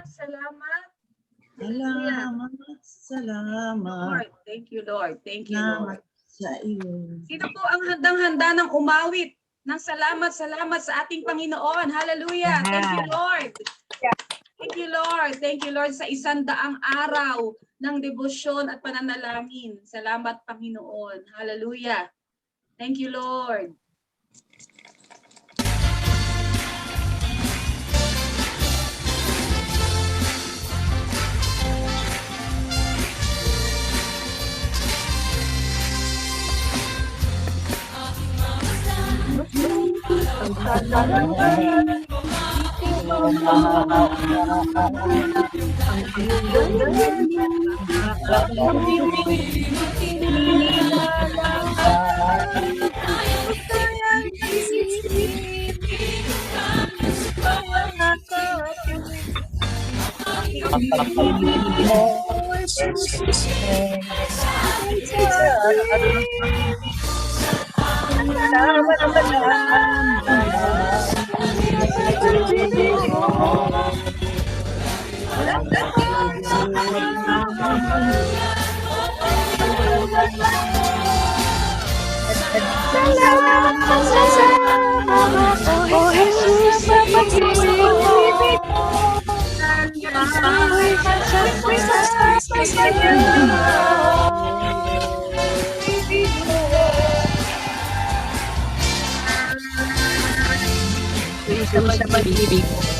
Salamat. Salamat. Thank you, Lord. Thank you, Lord. Sa iyo. Sino po ang handang-handa ng umawit ng salamat sa ating Panginoon? Hallelujah. Thank you, Lord. Thank you, Lord. Thank you, Lord, sa 100 araw ng debosyon at pananalangin. Salamat, Panginoon. Hallelujah. Thank you, Lord. Oh Jesus, sa pag-ibig sa pag-ibig mo.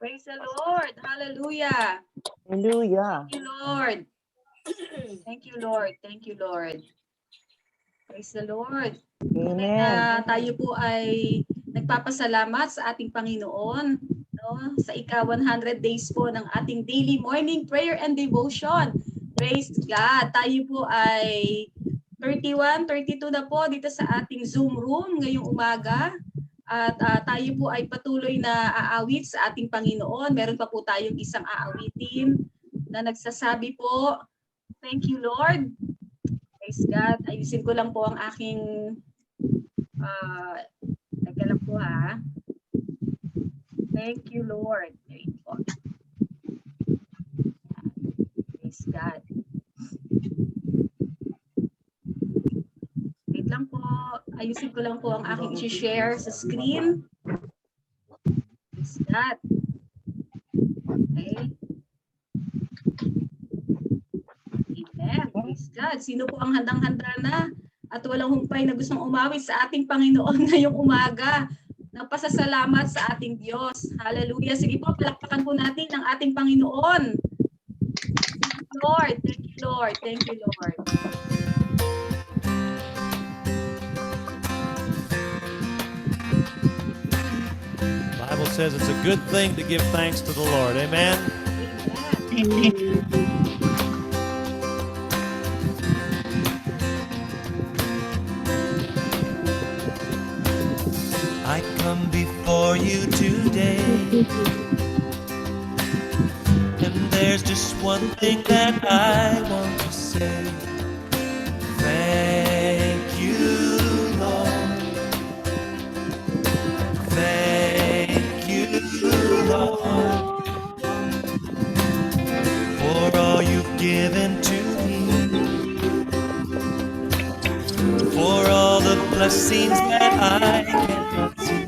Praise the Lord. Hallelujah. Hallelujah. Thank you, Lord. Thank you, Lord. Thank you, Lord. Praise the Lord. Amen. Tayo po ay nagpapasalamat sa ating Panginoon, no? Sa ika-100 days po ng ating daily morning prayer and devotion. Praise God. Tayo po ay 31, 32 na po dito sa ating Zoom room ngayong umaga. At tayo po ay patuloy na aawit sa ating Panginoon. Meron pa po tayong isang aawitin na nagsasabi po, thank you, Lord. Praise God. Ayusin ko lang po ang aking teka lang po ha. Thank you, Lord. There you go. Praise God. Wait lang po. Ayusin ko lang po ang aking i-share sa screen. Praise God. Okay. Amen. Praise God. Sino po ang handang-handa na at walang humpay na gustong umawit sa ating Panginoon ngayong umaga? Nagpasasalamat sa ating Diyos. Hallelujah. Sige po, palakpakan po natin ang ating Panginoon. Thank you, Lord. Thank you, Lord. Thank you, Lord. The Bible says it's a good thing to give thanks to the Lord. Amen. I come before you today, and there's just one thing that I want to say. Thank you, Lord. Thank you, Lord, for all you've given to me, for all the blessings that I cannot see.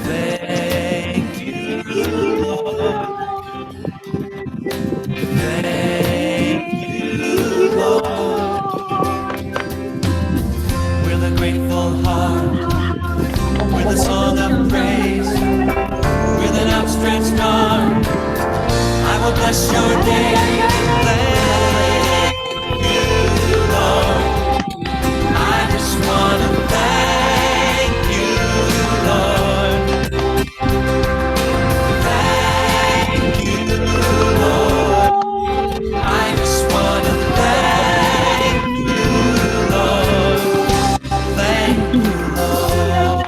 Thank you, Lord. Thank you, Lord. With a grateful heart, with a song of praise, with an outstretched arm, I will bless your name. Thank you, Lord. I just want to thank you, Lord. Thank you, Lord. I just want to thank you, Lord. Thank you, Lord.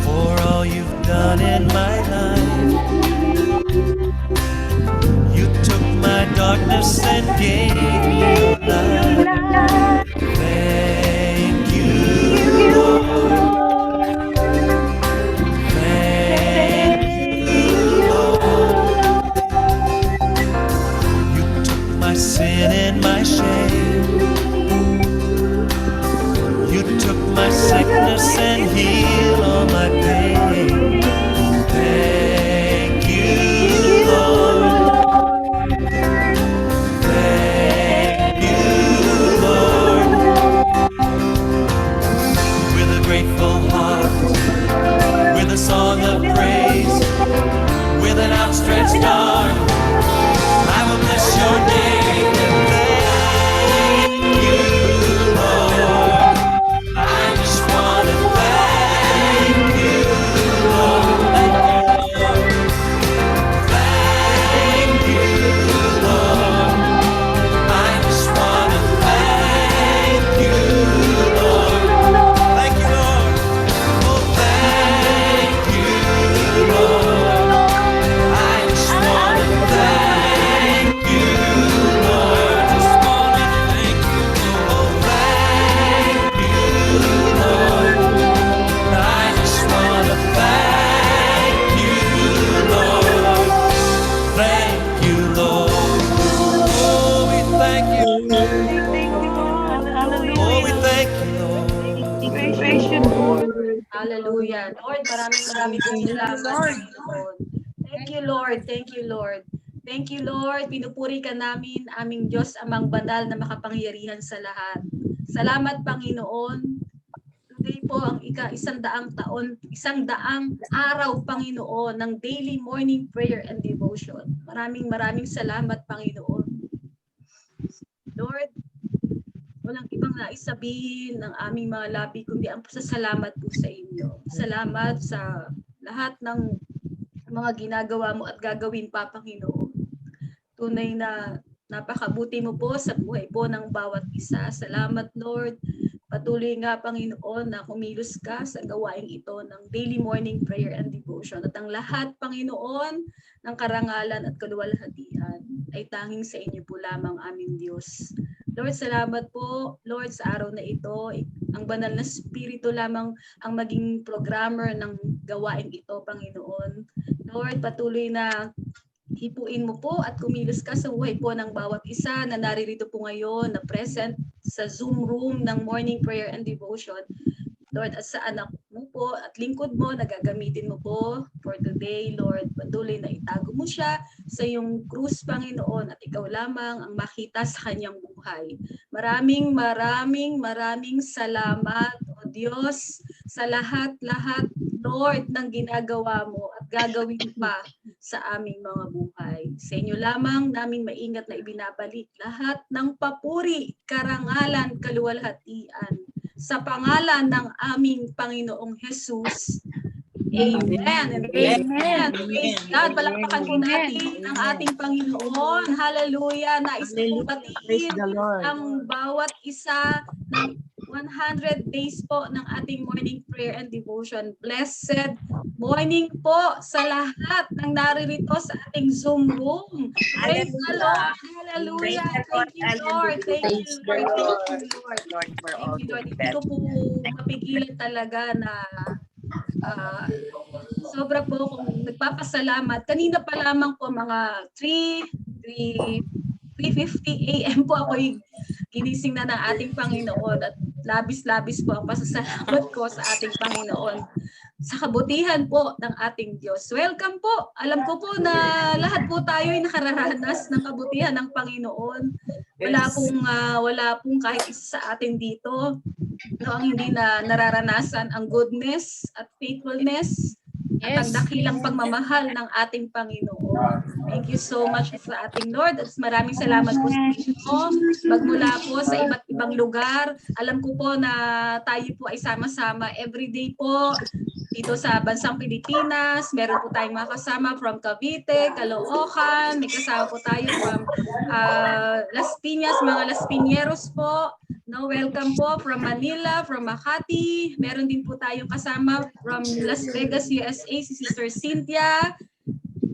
For all you've done in my life, you took my darkness and gave me your light. Thank you, Lord. Thank you, Lord. You took my sin and my shame. You took my sickness and healed all my pain. Thank you, Lord. Thank you, Lord. With a grateful heart, with a song of praise, with an outstretched arm, I will bless your name. Thank you, Lord. I just want to thank you, Lord. Thank you, Lord. I just want to thank you, Lord. Thank you, Lord. Oh, thank you, Lord. I just want to thank you, Lord. Just want to thank you, Lord. Oh, thank you, Lord. I just want to thank you, Lord. Thank you, Lord. Oh, we thank you. Oh, we thank you, Lord. Hallelujah. Lord, maraming salamat, Lord. Thank you, Lord. Thank you, Lord. Thank you, Lord. Pinupuri ka namin, aming Diyos, amang banal na makapangyarihan sa lahat. Salamat, Panginoon. Today po ang ika-100 taon, 100 araw, Panginoon, ng daily morning prayer and devotion. Maraming salamat, Panginoon. Lord, walang ibang nais sabihin ng aming mga labi kundi ang pasasalamat po sa inyo. Salamat sa lahat ng mga ginagawa mo at gagawin pa, Panginoon. Tunay na napakabuti mo po sa buhay po ng bawat isa. Salamat, Lord. Patuloy nga, Panginoon, na kumilos ka sa gawaing ito ng daily morning prayer and devotion. At ang lahat, Panginoon, ng karangalan at kaluwalhatian ay tanging sa inyo po lamang, aming Diyos. Lord, salamat po, Lord, sa araw na ito. Ang banal na spirito lamang ang maging programmer ng gawain ito, Panginoon. Lord, patuloy na hipuin mo po at kumilos ka sa buhay po ng bawat isa na naririto po ngayon, na present sa Zoom room ng morning prayer and devotion. Lord, at sa anak mo po at lingkod mo, nagagamitin mo po for today, Lord. Patuloy na itago mo siya sa iyong krus, Panginoon, at ikaw lamang ang makita sa kanyang buhay. Maraming salamat, O Diyos, sa lahat-lahat, Lord, ng ginagawa mo at gagawin pa sa aming mga buhay. Sa inyo lamang namin maingat na ibinabalik lahat ng papuri, karangalan, kaluwalhatian sa pangalan ng aming Panginoong Jesus. Amen and amen. Praise God. Palakpakan po natin ang ating Panginoon. Hallelujah. Nais po Praise batiin the Lord. ang bawat isa ng 100 days po ng ating morning prayer and devotion. Blessed morning po sa lahat ng naririto sa ating Zoom room. Praise the Lord. Hallelujah. Thank you, Lord. Thank you, Lord. Thank you, Lord. Lord, for all Thank you, Lord. the Hindi ko po mapigilan talaga na sobra po kung nagpapasalamat. Kanina pa lamang po mga 3:50 a.m. po ako ginising na ng ating Panginoon at labis-labis po ang pasasalamat ko sa ating Panginoon sa kabutihan po ng ating Diyos. Welcome po. Alam ko po na lahat po tayo ay nakararanas ng kabutihan ng Panginoon. Wala pong kahit isa sa atin dito ang hindi na nararanasan ang goodness at faithfulness at ang dakilang pagmamahal ng ating Panginoon. Thank you so much sa ating Lord. At maraming salamat po sa inyo. Magmula po sa iba't ibang lugar. Alam ko po na tayo po ay sama-sama everyday po dito sa bansang Pilipinas. Meron po tayong mga kasama from Cavite, Caloocan. May kasama po tayo from Las Piñas, mga Las Piñeros po. No, welcome po from Manila, from Makati. Meron din po tayong kasama from Las Vegas, USA, si Sister Cynthia.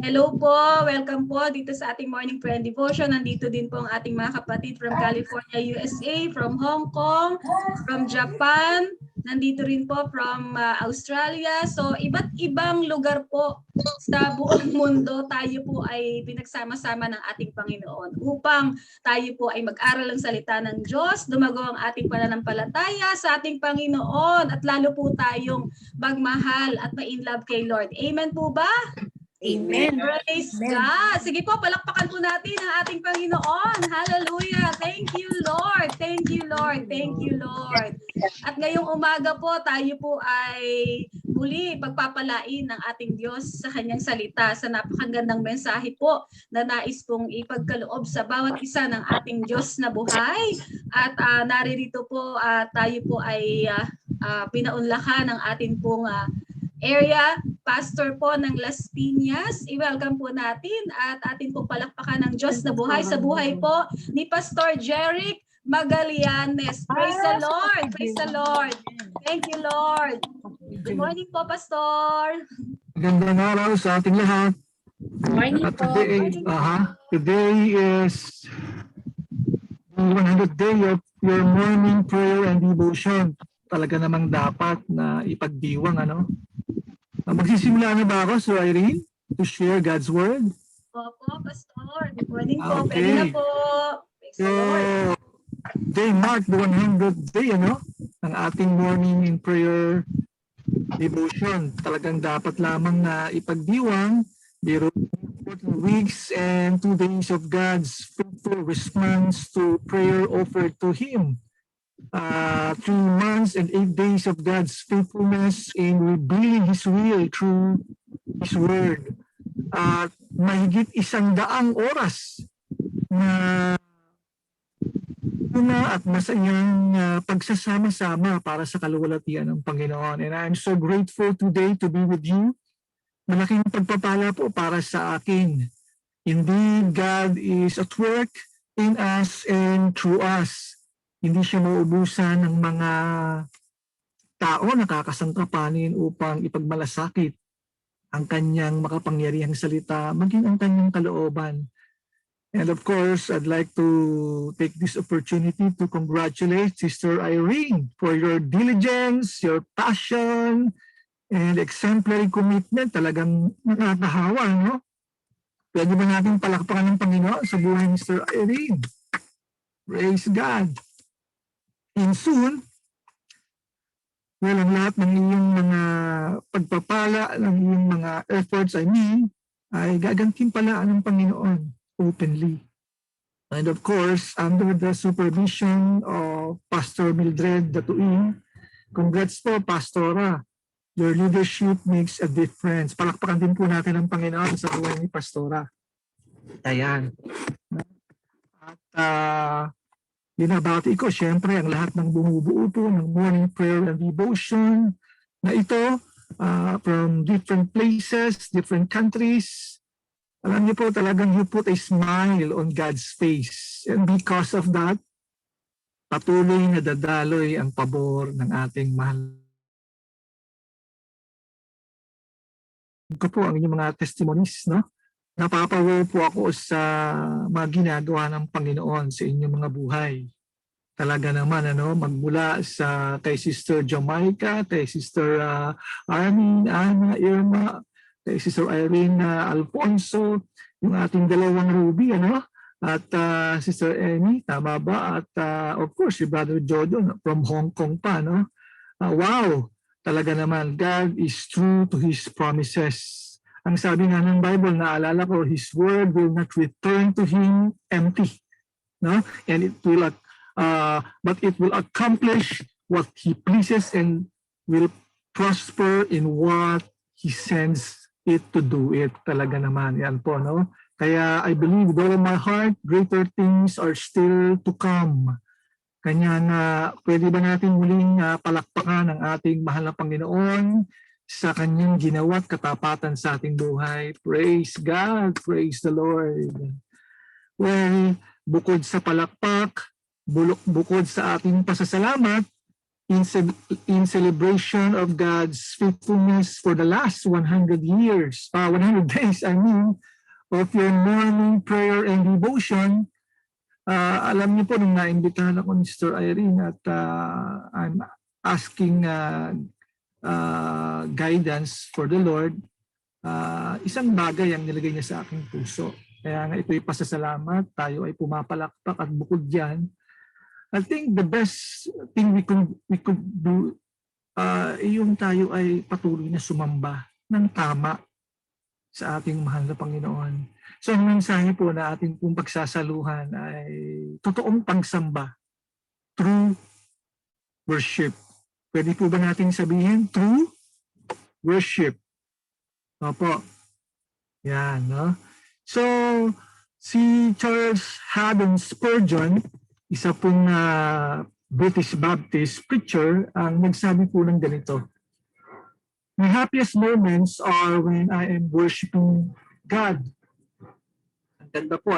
Hello po, welcome po dito sa ating morning prayer and devotion. Nandito din po ang ating mga kapatid from California, USA, from Hong Kong, from Japan. Nandito rin po from Australia. So iba't ibang lugar po sa buong mundo tayo po ay pinagsama-sama ng ating Panginoon upang tayo po ay mag-aral ng salita ng Diyos, dumago ang ating pananampalataya sa ating Panginoon at lalo po tayong magmahal at ma-inlove kay Lord. Amen po ba? Amen. Praise God. Sige po, palakpakan po natin ang ating Panginoon. Hallelujah. Thank you, Lord. Thank you, Lord. Thank you, Lord. At ngayong umaga po, tayo po ay muli pagpapalain ng ating Diyos sa kanyang salita, sa napakagandang mensahe po na nais pong ipagkaloob sa bawat isa ng ating Diyos na buhay. At naririto po, tayo po ay pinaunlakan ng ating pong area pastor po ng Las Piñas. I-welcome po natin at atin po palakpakan ng Diyos na buhay sa buhay po ni Pastor Jeric Magallanes. Praise the Lord! Praise the Lord! Thank you, Lord! Good morning po, Pastor! Magandang araw sa ating lahat. Morning po. Today is the 100th day of your morning prayer and devotion. Talaga namang dapat na ipagdiwang, ano? Magsisimula na ba ako, Sir Irene, to share God's Word? Opo, Pastor. Good morning po. Okay. Pwede na po. Praise the Lord. They mark the 100th day, ano? Ng ating morning in prayer devotion. Talagang dapat lamang na ipagdiwang the 14 weeks and 2 days of God's faithful response to prayer offered to Him. 3 months and 8 days of God's faithfulness in revealing His will through His Word. At mahigit 100 oras na at masayang pagsasama-sama para sa kaluwalhatian ng Panginoon. And I'm so grateful today to be with you. Malaking pagpapala po para sa akin. Indeed, God is at work in us and through us. Hindi siya mauubusan ng mga tao na kakasangkapanin upang ipagmalasakit ang kanyang makapangyarihang salita, maging ang kanyang kalooban. And of course, I'd like to take this opportunity to congratulate Sister Irene for your diligence, your passion, and exemplary commitment. Talagang nakakahawa, no? Pwede ba natin palakpakan ng Panginoon sa buhay ni Sister Irene? Praise God. And soon, well, ang lahat ng iyong mga pagpapala, ng iyong mga efforts, ay gagantimpalaan ng Panginoon openly. And of course, under the supervision of Pastor Mildred Datuin, congrats po, Pastora. Your leadership makes a difference. Palakpakan din po natin ang Panginoon sa buhay ni Pastora. Ayan. At binabati ko, syempre, ang lahat ng bumubuo po ng morning prayer and devotion na ito from different places, different countries. Alam niyo po, talagang you put a smile on God's face. And because of that, patuloy na dadaloy ang pabor ng ating mahal. Ito po ang inyong mga testimonies, no? Napapawaw po ako sa mga ginagawa ng Panginoon sa inyong mga buhay. Talaga naman, magmula sa kay Sister Jamaica, kay Sister Armin, Ana, Irma, kay Sister Irene Alfonso, yung ating dalawang Ruby, at Sister Amy, tama ba? At of course, si Brother Jojo from Hong Kong pa, wow, talaga naman, God is true to His promises. Ang sabi nga ng Bible, naalala ko, His word will not return to Him empty, and but it will accomplish what He pleases and will prosper in what He sends it to do it. Talaga naman. Yan po, no? Kaya I believe with all of my heart, greater things are still to come. Kanya na pwede ba natin muling palakpakan ang ating mahal na Panginoon sa kanyang ginawa at katapatan sa ating buhay. Praise God. Praise the Lord. Well, bukod sa palakpak, bukod sa ating pasasalamat, in celebration of God's faithfulness for the last 100 years, 100 days, of your morning prayer and devotion. Alam niyo po, nung naimbitahan ako ni Sister Irene at I'm asking guidance for the Lord, isang bagay ang nilagay niya sa aking puso. Kaya nga ito'y pasasalamat, tayo ay pumapalakpak at bukod diyan, I think the best thing we could do yung tayo ay patuloy na sumamba ng tama sa ating mahal na Panginoon. So ang mensahe po na ating pong pagsasaluhan ay totoong pagsamba, true worship. Pwede po ba natin sabihin true worship? Opo. Yan, no? So si Charles Haddon Spurgeon, isa pong British Baptist preacher, ang nagsabi po ng ganito: "My happiest moments are when I am worshiping God." Ang ganda po,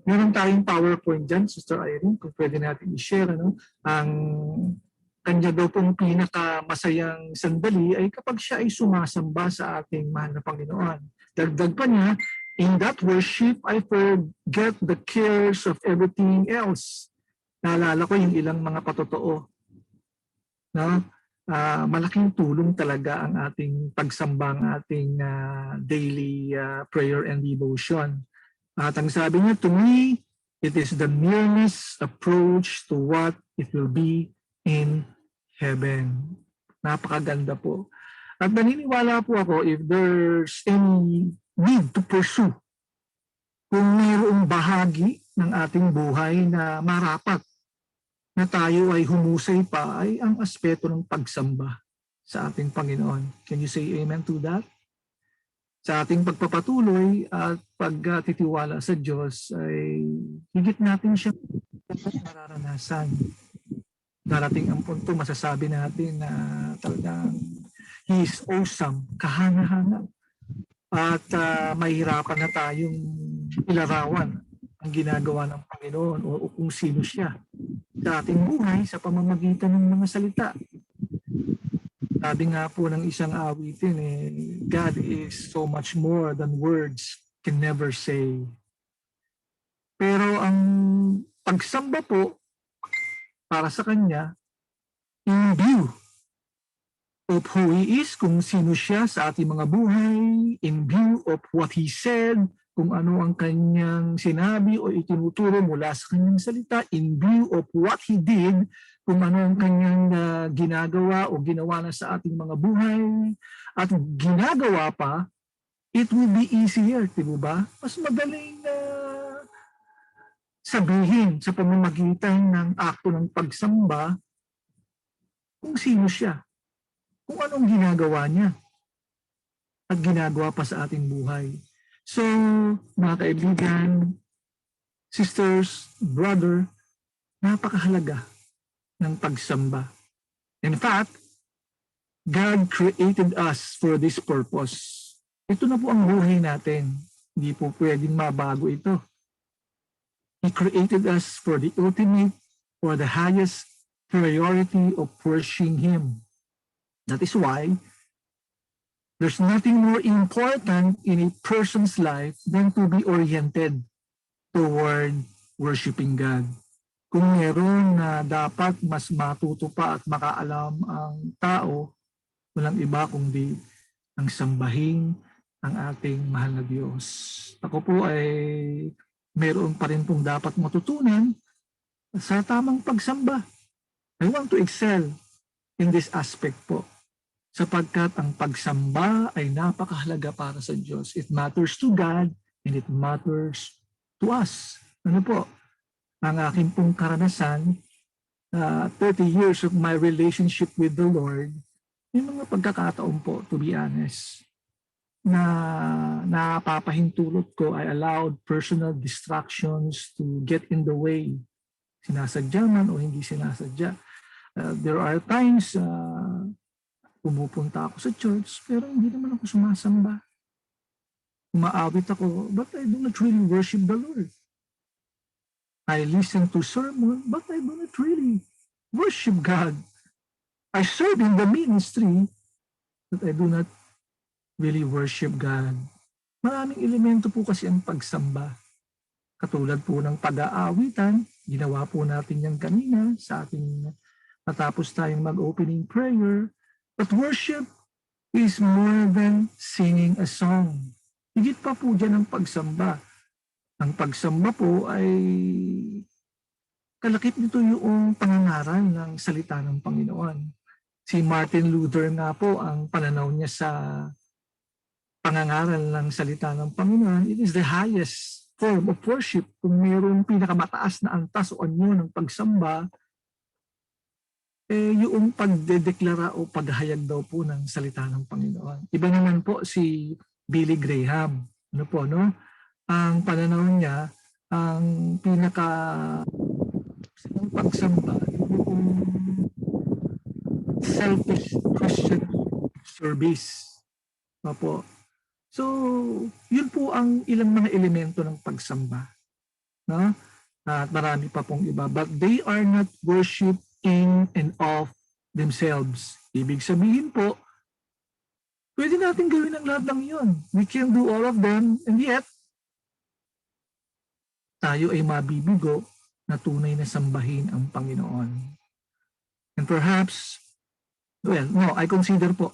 meron tayong PowerPoint dyan, Sister Irene, kung pwede natin i-share, ang kanya daw pong pinakamasayang sandali ay kapag siya ay sumasamba sa ating mahal na Panginoon. Dagdag pa niya, in that worship, I forget the cares of everything else. Naalala ko yung ilang mga patotoo. Malaking tulong talaga ang ating pagsamba, ang ating daily prayer and devotion. At ang sabi niya, to me, it is the nearest approach to what it will be in heaven. Napakaganda po. At naniniwala po ako, if there's any need to pursue, kung mayroong bahagi ng ating buhay na marapat na tayo ay humusay pa ay ang aspeto ng pagsamba sa ating Panginoon. Can you say amen to that? Sa ating pagpapatuloy at pagtitiwala sa Diyos ay higit natin siya mararanasan. Darating ang punto, masasabi natin na talagang He is awesome, kahanga-hanga. At mahirapan na tayong ilarawan ang ginagawa ng Panginoon o kung sino siya sa ating buhay sa pamamagitan ng mga salita. Sabi nga po ng isang awitin, God is so much more than words can never say. Pero ang pagsamba po para sa Kanya, in view of who He is, kung sino siya sa ating mga buhay, in view of what He said, kung ano ang Kanyang sinabi o itinuturo mula sa Kanyang salita, in view of what He did, kung ano ang Kanyang ginagawa o ginawa na sa ating mga buhay, at ginagawa pa, it will be easier, di ba? Mas madaling sabihin sa pamamagitan ng akto ng pagsamba kung sino siya, kung anong ginagawa niya at ginagawa pa sa ating buhay. So, mga kaibigan, sisters, brother, napakahalaga ng pagsamba. In fact, God created us for this purpose. Ito na po ang buhay natin. Hindi po pwedeng mabago ito. He created us for the ultimate or the highest priority of worshiping Him. That is why there's nothing more important in a person's life than to be oriented toward worshiping God. Kung meron na dapat mas matuto pa at makaalam ang tao, walang iba kundi ang sambahin ang ating mahal na Diyos. Ako po ay meron pa rin pong dapat matutunan sa tamang pagsamba. I want to excel in this aspect po. Sapagkat ang pagsamba ay napakahalaga para sa Diyos. It matters to God and it matters to us. Ano po? Ang aking pong karanasan, 30 years of my relationship with the Lord, may mga pagkakataon po, to be honest, na napapahintulot ko, I allowed personal distractions to get in the way. Sinasadya man o hindi sinasadya. There are times pumupunta ako sa church pero hindi naman ako sumasamba. Umaawit ako, but I do not really worship the Lord. I listen to sermon, but I do not really worship God. I serve in the ministry, but I do not really worship God. Maraming elemento po kasi ang pagsamba. Katulad po ng pag-aawitan, ginawa po natin yan kanina sa ating matapos tayong mag-opening prayer. But worship is more than singing a song. Higit pa po dyan ang pagsamba. Ang pagsamba po ay kalakip nito yung pangangaral ng salita ng Panginoon. Si Martin Luther nga po, ang pananaw niya sa pangangaral ng salita ng Panginoon, it is the highest form of worship. Kung mayroong pinakamataas na antas o anyo ng pagsamba, yung pagdedeklara o paghahayag daw po ng salita ng Panginoon. Iba naman po si Billy Graham. Ano po, no? Ang pananaw niya, ang pinaka ng pagsamba, yung selfish Christian service. Opo. So, yun po ang ilang mga elemento ng pagsamba. No? At marami pa pong iba. But they are not worship in and of themselves. Ibig sabihin po, pwede natin gawin ang lahat ng yun. We can do all of them, and yet, tayo ay mabibigo na tunay na sambahin ang Panginoon. And perhaps, well, no, I consider po,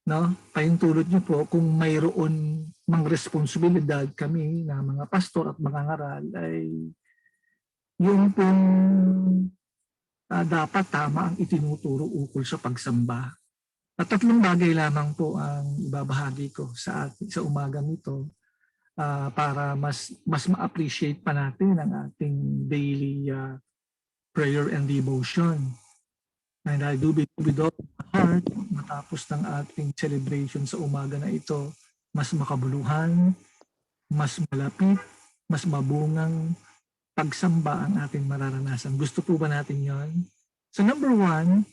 no, pahintulot niyo po, kung mayroon mang responsibilidad kami na mga pastor at mga ngaral, ay yung pong dapat tama ang itinuturo ukol sa pagsamba. At tatlong bagay lamang po ang ibabahagi ko sa umagang ito para mas ma-appreciate pa natin ang ating daily prayer and devotion. And I do believe with all my heart, matapos ng ating celebration sa umaga na ito, mas makabuluhan, mas malapit, mas mabungang pagsamba ang ating mararanasan. Gusto po ba natin yon? So number one,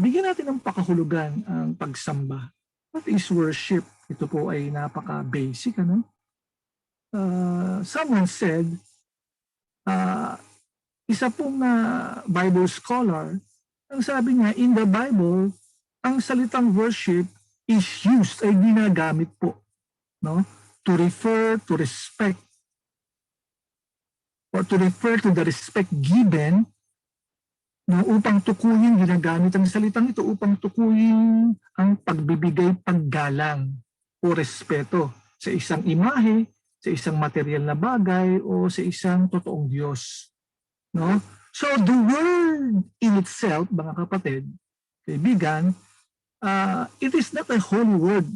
bigyan natin ng pakahulugan ang pagsamba. What is worship? Ito po ay napaka-basic. Ano? Someone said, isa pong Bible scholar, ang sabi niya, in the Bible, ang salitang worship is used, ay ginagamit po, no? To refer to respect or to refer to the respect given, no, upang tukuyin, ginagamit ang salitang ito upang tukuyin ang pagbibigay paggalang o respeto sa isang imahe, sa isang material na bagay o sa isang totoong Diyos. No? So the word in itself, mga kapatid, kaibigan, it is not a holy word.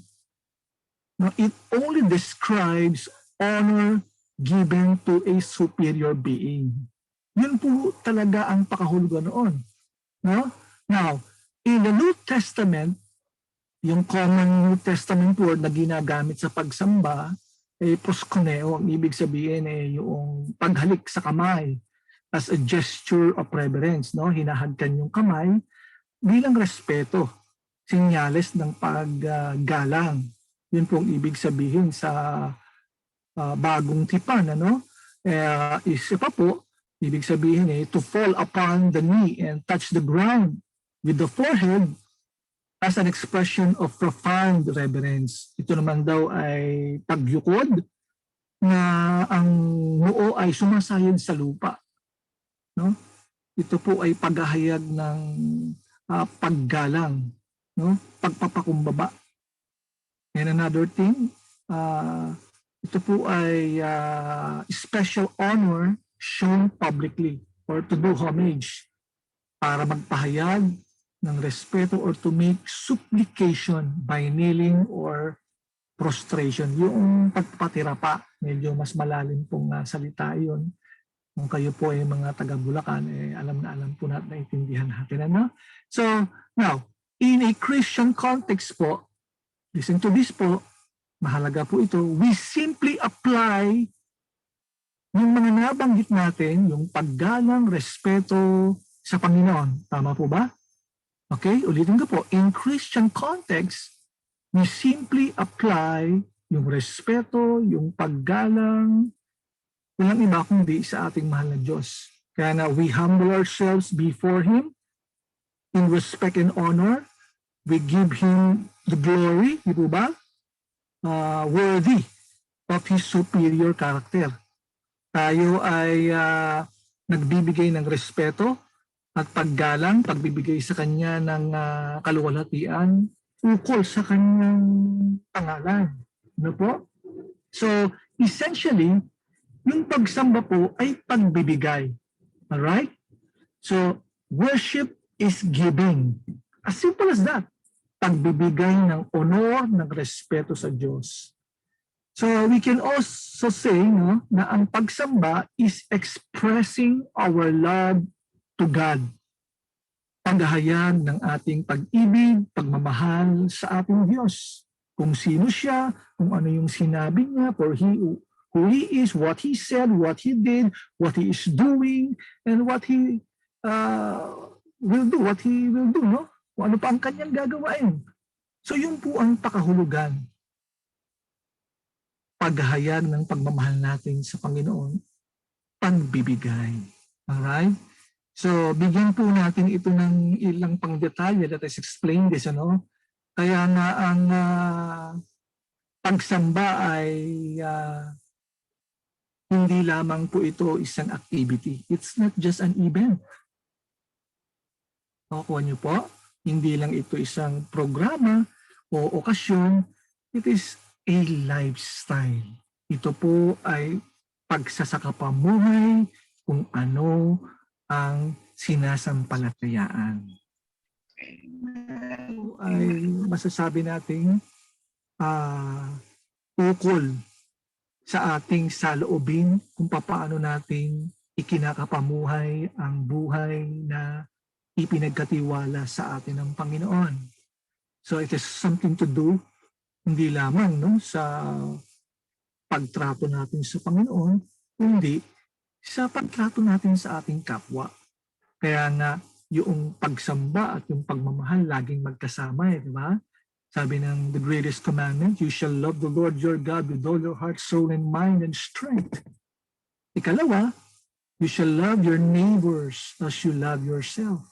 No, it only describes honor given to a superior being. Yun po talaga ang pakahulugan noon. No? Now, in the New Testament, yung common New Testament word na ginagamit sa pagsamba, proskuneo, ang ibig sabihin yung paghalik sa kamay as a gesture of reverence. No? Hinahagkan yung kamay bilang respeto, sinyales ng paggalang. Yun pong ibig sabihin sa bagong tipan. Ano? Isa pa po, ibig sabihin to fall upon the knee and touch the ground with the forehead as an expression of profound reverence. Ito naman daw ay pagyukod na ang noo ay sumasayod sa lupa. No? Ito po ay paghahayag ng paggalang, no? Pagpapakumbaba. And another thing, ito po ay special honor shown publicly or to do homage para magpahayag ng respeto or to make supplication by kneeling or prostration. Yung pagpatira pa, medyo mas malalim pong salita yun. Kung kayo po ay mga taga Bulacan, alam na alam po natin, naiintindihan natin. Ano? So, now, in a Christian context po, listen to this po, mahalaga po ito, we simply apply yung mga nabanggit natin, yung paggalang, respeto sa Panginoon. Tama po ba? Okay, ulitin ko po. In Christian context, we simply apply yung respeto, yung paggalang, walang iba kundi sa ating mahal na Diyos. Kaya na we humble ourselves before Him in respect and honor. We give Him the glory, di po ba? Worthy of His superior character. Tayo ay nagbibigay ng respeto at paggalang, pagbibigay sa Kanya ng kaluwalhatian ukol sa Kanyang pangalan. Ano po? So, essentially, yung pagsamba po ay pagbibigay. Alright? So, worship is giving. As simple as that. Pagbibigay ng honor, ng respeto sa Diyos. So we can also say na ang pagsamba is expressing our love to God. Paghahayag ng ating pag-ibig, pagmamahal sa ating Diyos. Kung sino siya, kung ano yung sinabi niya, for who He is, what He said, what He did, what He is doing, and what He will do, what He will do, no? Kung ano pa ang kanyang gagawain. So yun po ang pakahulugan. Paghahayag ng pagmamahal natin sa Panginoon, pagbibigay. Alright? So, bigyan po natin ito ng ilang pang-detalye. Let us explain this, ano? Kaya nga ang pagsamba ay hindi lamang po ito isang activity. It's not just an event. Nakukuha niyo po? Hindi lang ito isang programa o okasyon. It is a lifestyle. Ito po ay pagsasakapamuhay kung ano ang sinasampalatayaan. Ay masasabi nating ukol sa ating saloobin kung paano natin ikinakapamuhay ang buhay na ipinagkatiwala sa atin ng Panginoon. So it is something to do hindi lamang no, sa pagtrato natin sa Panginoon, kundi sa pagtrato natin sa ating kapwa. Kaya nga, yung pagsamba at yung pagmamahal laging magkasama, di ba? Sabi ng the greatest commandment, you shall love the Lord your God with all your heart, soul, and mind, and strength. Ikalawa, you shall love your neighbors as you love yourself.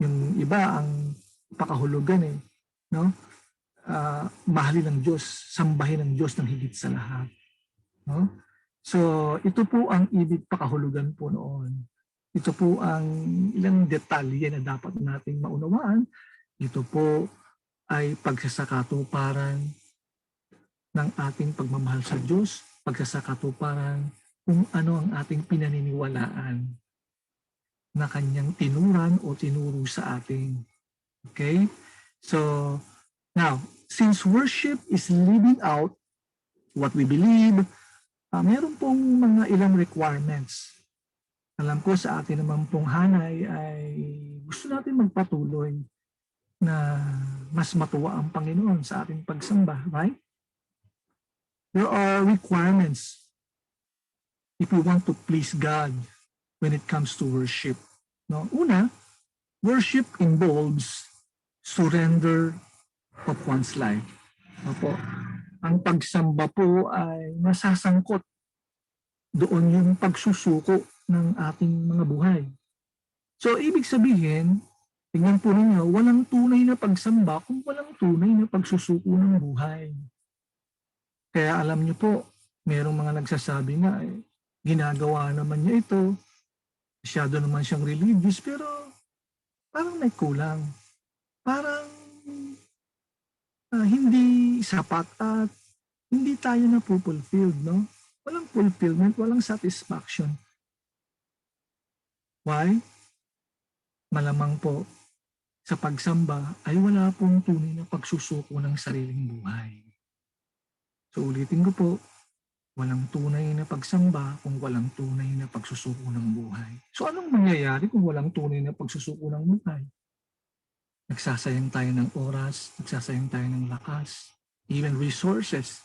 Yung iba ang pakahulugan no? Mahalin ng Diyos, sambahin ng Diyos ng higit sa lahat. No? So, ito po ang ibig pakahulugan po noon. Ito po ang ilang detalye na dapat nating maunawaan. Ito po ay pagsasakatuparan ng ating pagmamahal sa Diyos, pagsasakatuparan kung ano ang ating pinaniniwalaan na kanyang tinuran o tinuro sa atin. Okay? So, now, since worship is living out what we believe, meron pong mga ilang requirements. Alam ko sa atin naman pong hanay ay gusto natin magpatuloy na mas matuwa ang Panginoon sa ating pagsamba, right? There are requirements if we want to please God when it comes to worship. No? Una, worship involves surrender of one's life. Opo. Ang pagsamba po ay nasasangkot doon yung pagsusuko ng ating mga buhay. So, ibig sabihin, tingnan po ninyo, walang tunay na pagsamba kung walang tunay na pagsusuko ng buhay. Kaya alam niyo po, merong mga nagsasabi nga, ginagawa naman niya ito, masyado naman siyang religious, pero parang may kulang. Parang hindi sapat at hindi tayo na-fulfilled, no? Walang fulfillment, walang satisfaction. Why? Malamang po, sa pagsamba ay wala pong tunay na pagsusuko ng sariling buhay. So ulitin ko po, walang tunay na pagsamba kung walang tunay na pagsusuko ng buhay. So anong mangyayari kung walang tunay na pagsusuko ng buhay? Nagsasayang tayo ng oras, nagsasayang tayo ng lakas, even resources.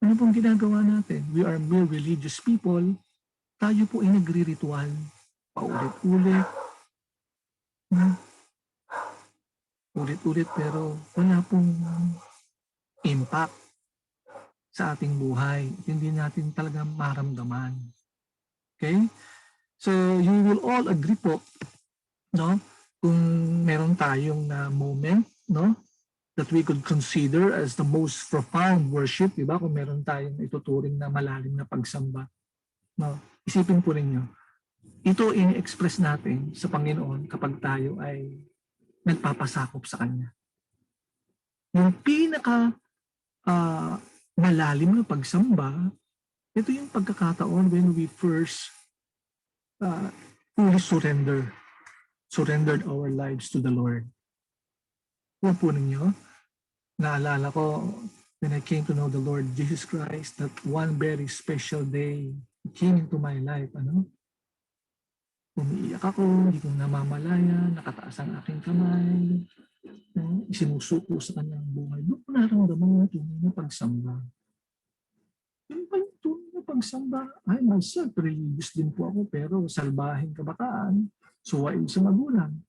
Ano pong ginagawa natin? We are mere religious people. Tayo po ay nagri-ritual. Paulit-ulit. Ulit-ulit pero wala pong impact sa ating buhay. Hindi natin talaga maramdaman. Okay? So you will all agree po, no? Kung meron tayong moment, no? That we could consider as the most profound worship, di ba? Kung meron tayong ituturing na malalim na pagsamba. No? Isipin po ninyo, ito ini-express natin sa Panginoon kapag tayo ay nagpapasakop sa Kanya. Yung pinaka malalim na pagsamba, ito yung pagkakataon when we first fully surrendered our lives to the Lord. Kung po ninyo, naalala ko when I came to know the Lord Jesus Christ, that one very special day came into my life. Umiiyak ako, hindi ko namamalaya, nakataas ang aking kamay, isinusuko sa kanyang buhay. Doon ko naramdaman yung tunay na pagsamba. Yung pa yung tunay na pagsamba, I myself, religious din po ako, pero salbahing kabataan, suwain sa magulang.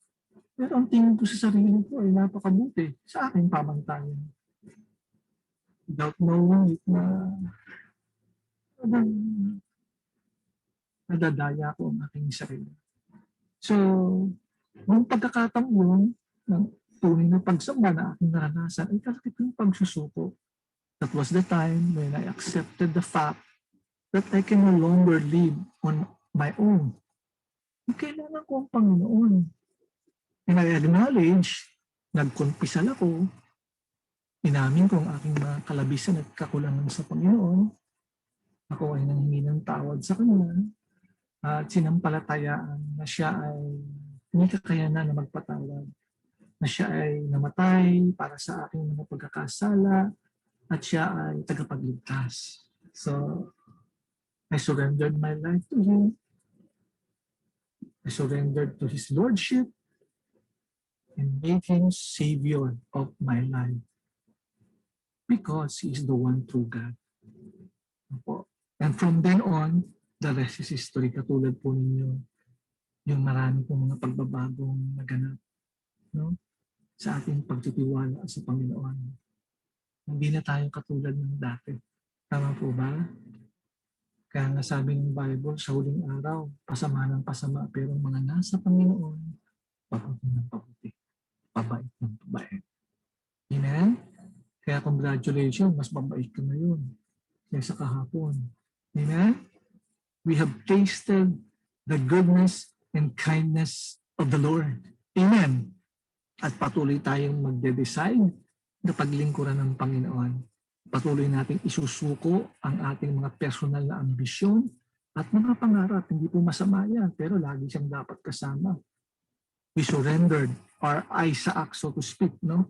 Pero ang tingin ko sa sarili ko ay napakabuti sa aking pamantayan. Without knowing it na nadadaya ko ang aking sarili. So, nung pagkakataon ng tunay na pagsamba na aking naranasan ay kalakit yung pagsusuko. That was the time when I accepted the fact that I can no longer live on my own. Kailangan ko ang Panginoon. And I acknowledge, nagkumpisal ako, inamin ko ang aking mga kalabisan at kakulangan sa Panginoon. Ako ay nanghingi ng tawad sa Kanya at sinampalatayaan na siya ay may kakayanan na magpatawad, na siya ay namatay para sa aking mga pagkakasala at siya ay tagapagligtas. So, I surrendered my life to Him I surrendered to His Lordship and made Him Savior of my life because He is the one true God. Opo. And from then on, the rest is history. Katulad po ninyo, yung marami pong mga pagbabagong naganap, no? Sa ating pagtitiwala sa Panginoon. Hindi na tayo katulad ng dati. Tama po ba? Kaya nga sabi ng Bible, sa huling araw, pasama ng pasama, pero mga nasa Panginoon, pabuti ng pabuti, pabait ng pabait. Amen? Kaya congratulations, mas mabait ka ngayon kaysa kahapon. Amen? We have tasted the goodness and kindness of the Lord. Amen? At patuloy tayong magde-decide na paglingkuran ng Panginoon. Patuloy nating isusuko ang ating mga personal na ambisyon at mga pangarap. Hindi po masama yan, pero lagi siyang dapat kasama. We surrendered our Isaac, so to speak, no?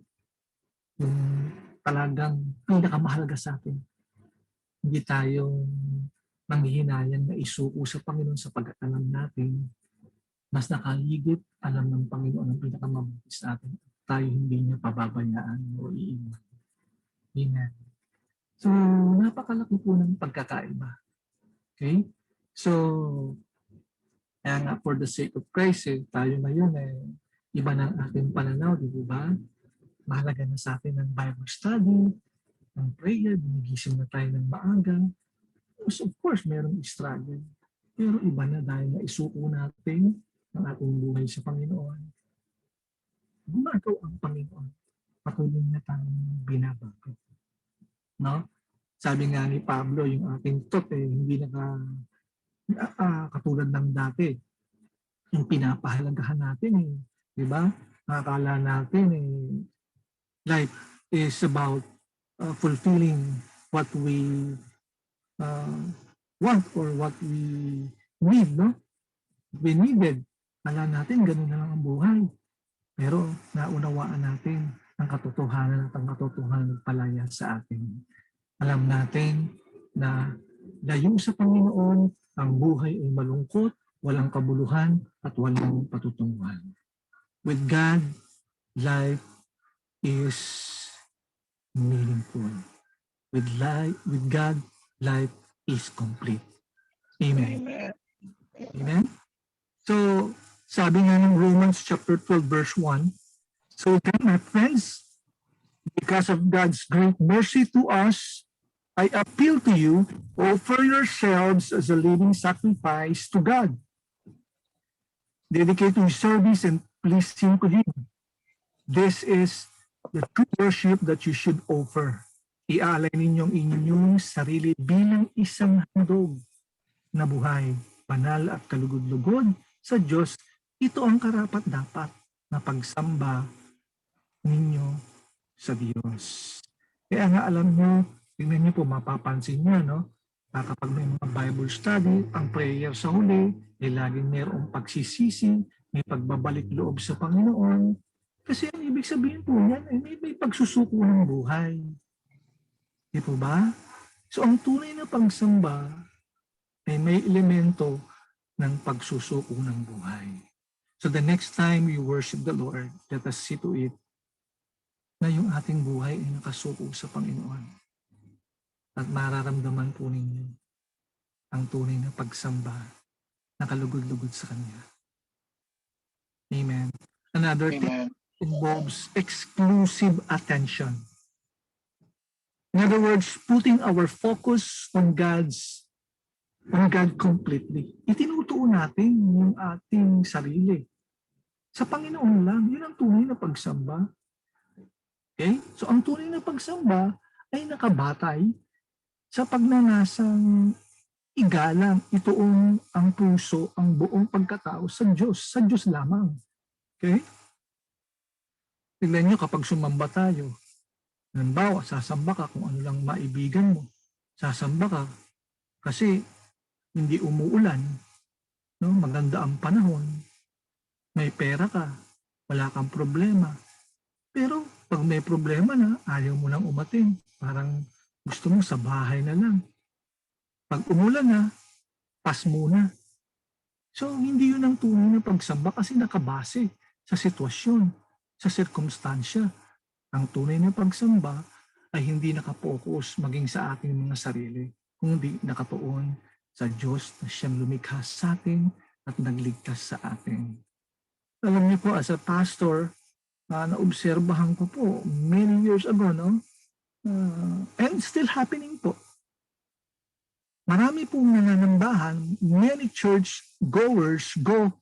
Yung talagang pinakamahalaga sa atin. Hindi tayo manghihinayan na isuko sa Panginoon sapagkat alam natin mas nakaligit, alam ng Panginoon ang pinakamabuti sa atin. Tayo hindi niya pababayaan o iiwan. Amen. So, napakalaki po ng pagkakaiba. Okay? So, kaya nga for the sake of Christ, tayo ngayon iba ng ating pananaw, di ba? Mahalaga na sa atin ang Bible study, ang prayer, binigising na tayo ng maaga. So, of course, mayroong struggle. Pero iba na dahil naisuko natin ang ating buhay sa Panginoon. Gumagaw ang Panginoon. Patuloy na tayong binabago. No? Sabi nga ni Pablo, yung ating thought hindi katulad ng dati. Yung pinapahalagahan natin di ba? Nakakala natin life is about fulfilling what we want or what we need, no? We needed. Kala natin ganun na lang ang buhay. Pero naunawaan natin ang katotohanan at ang katotohanan ng palaya sa atin. Alam natin na layo sa Panginoon, ang buhay ay malungkot, walang kabuluhan, at walang patutunguhan. With God, life is meaningful. With God, life is complete. Amen. Amen. So, sabi nga ng Romans chapter 12 verse 1, so then my friends, because of God's great mercy to us, I appeal to you, offer yourselves as a living sacrifice to God. Dedicate to His service and pleasing to Him. This is the true worship that you should offer. Iaalay ninyong inyong sarili bilang isang handog na buhay, banal at kalugod-lugod sa Diyos. Ito ang karapat-dapat na pagsamba ninyo sa Diyos. Kaya nga alam nyo, tingnan nyo po, mapapansin nyo, no? Kapag may mga Bible study, ang prayer sa huli, laging mayroong pagsisisi, may pagbabalik loob sa Panginoon. Kasi ang ibig sabihin po yan, may pagsusuko ng buhay. Di po ba? So ang tunay na pagsamba ay may elemento ng pagsusuko ng buhay. So the next time we worship the Lord, let us see to it na yung ating buhay ay nakasuko sa Panginoon. At mararamdaman po ninyo ang tunay na pagsamba na kalugod-lugod sa Kanya. Amen. Another thing involves exclusive attention. In other words, putting our focus on God completely. Itinutuon natin yung ating sarili. Sa Panginoon lang, yun ang tunay na pagsamba. Okay? So ang tunay na pagsamba ay nakabatay sa pagnanasang igalang, ituon ang puso, ang buong pagkatao sa Diyos lamang. Okay? Tignan nyo kapag sumamba tayo, halimbawa, sasamba ka kung ano lang maibigan mo. Sasamba ka kasi hindi umuulan, no? Maganda ang panahon, may pera ka, wala kang problema. Pero pag may problema na, ayaw mo nang umatin. Parang gusto mo sa bahay na lang. Pag umulan na, pas muna. So, hindi yun ang tunay na pagsamba kasi nakabase sa sitwasyon, sa sirkumstansya. Ang tunay na pagsamba ay hindi nakapokus maging sa ating mga sarili, kundi nakatuon sa Diyos na siyang lumikha sa atin at nagligtas sa atin. Alam niyo po, as a pastor, naobserbahan ko po many years ago, no? And still happening po. Marami pong nananambahan, many church goers go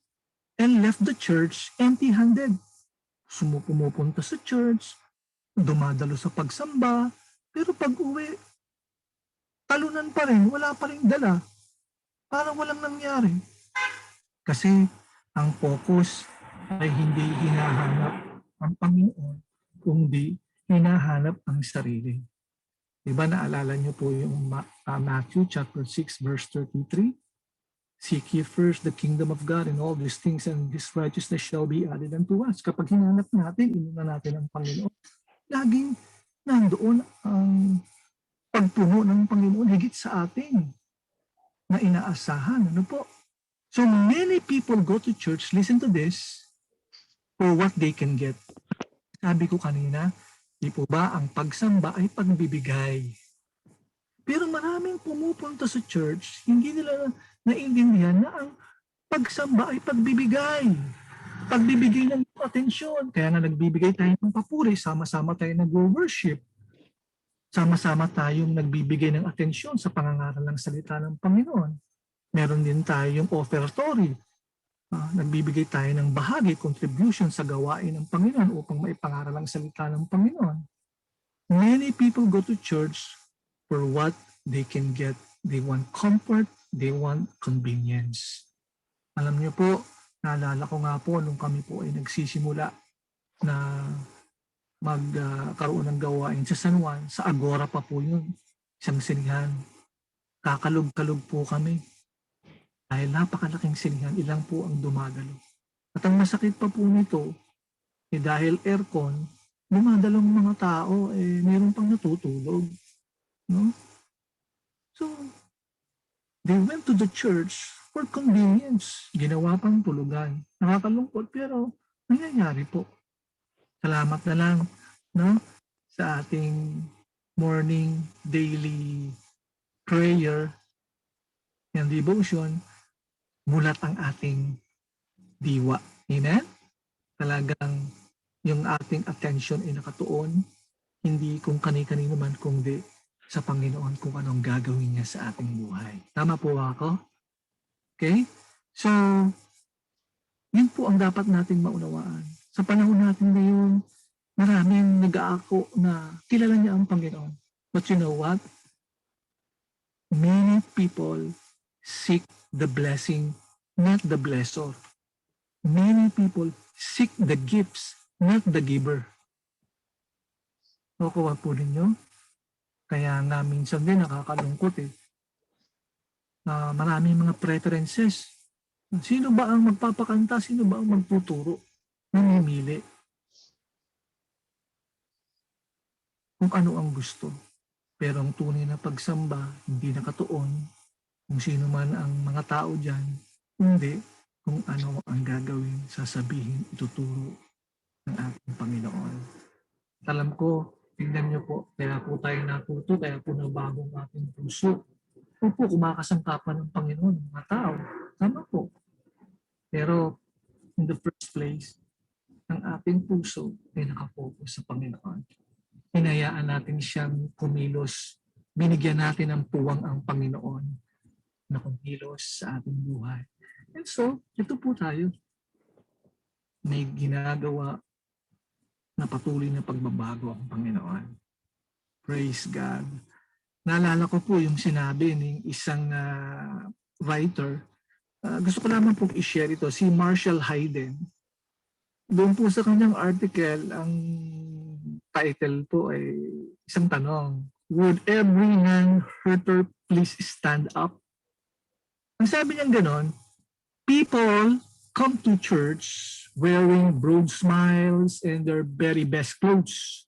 and left the church empty-handed. Pumupunta sa church, dumadalo sa pagsamba, pero pag uwi, talunan pa rin, wala pa rin dala. Parang walang nangyari. Kasi ang focus ay hindi hinahanap ang Panginoon, kundi hinahanap ang sarili. Diba naalala niyo po yung Matthew chapter 6 verse 33? Seek ye first the kingdom of God and all these things and His righteousness shall be added unto us. Kapag hinanap natin, inuna natin ang Panginoon, laging nandoon ang pagpuno ng Panginoon higit sa atin na inaasahan. Ano po? So many people go to church, listen to this, for what they can get. Sabi ko kanina, di po ba ang pagsamba ay pagbibigay? Pero maraming pumupunta sa church, hindi nila naintindihan na ang pagsamba ay pagbibigay. Pagbibigay ng atensyon. Kaya nga nagbibigay tayo ng papuri, sama-sama tayo nag-worship. Sama-sama tayong nagbibigay ng atensyon sa pangangaral ng salita ng Panginoon. Meron din tayong offertory. Nagbibigay tayo ng bahagi, contribution sa gawain ng Panginoon upang maipangaral ang salita ng Panginoon. Many people go to church for what they can get. They want comfort, they want convenience. Alam niyo po, naalala ko nga po nung kami po ay nagsisimula na magkaroon ng gawain sa San Juan, sa Agora pa po yun, isang sinihan. Kakalog-kalog po kami. Dahil napakalaking sinihan, ilang po ang dumadalo. At ang masakit pa po nito, dahil aircon, dumadalong mga tao, mayroon pang natutulog. No? So, they went to the church for convenience. Ginawa pang tulugan. Nakakalungkot, pero nangyayari po. Salamat na lang, no, sa ating morning, daily prayer and devotion, mulat ang ating diwa. Amen? Talagang yung ating attention ay nakatuon, hindi kung kani-kanino man, kundi sa Panginoon kung anong gagawin niya sa ating buhay. Tama po ako? Okay? So, yun po ang dapat nating maunawaan. Sa panahon natin ngayon, maraming nag-aako na kilala niya ang Panginoon. But you know what? Many people seek the blessing, not the blessor. Many people seek the gifts, not the giver. Nakuha po ninyo? Kaya nga minsan din nakakalungkot maraming mga preferences. Sino ba ang magpapakanta? Sino ba ang magtuturo? Namimili. Kung ano ang gusto. Pero ang tunay na pagsamba, hindi nakatuon kung sino man ang mga tao dyan, hindi kung ano ang gagawin, sasabihin, ituturo ng ating Panginoon. Alam ko, tingnan niyo po, kaya po tayo natuto, kaya po nabago ang ating puso. Opo, kumakasangkapan ng Panginoon, mga tao. Tama po. Pero, in the first place, ang ating puso ay nakapokus sa Panginoon. Hinayaan natin siyang kumilos. Binigyan natin ng puwang ang Panginoon na kumilos sa ating buhay. And so, ito po tayo. May ginagawa na patuloy na pagbabago ang Panginoon. Praise God. Naalala ko po yung sinabi ng isang writer. Gusto ko naman po i-share ito. Si Marshall Hayden. Doon po sa kanyang article, ang title po ay isang tanong. Would every man-hurter please stand up? Ang sabi niya ganon, people come to church wearing broad smiles and their very best clothes.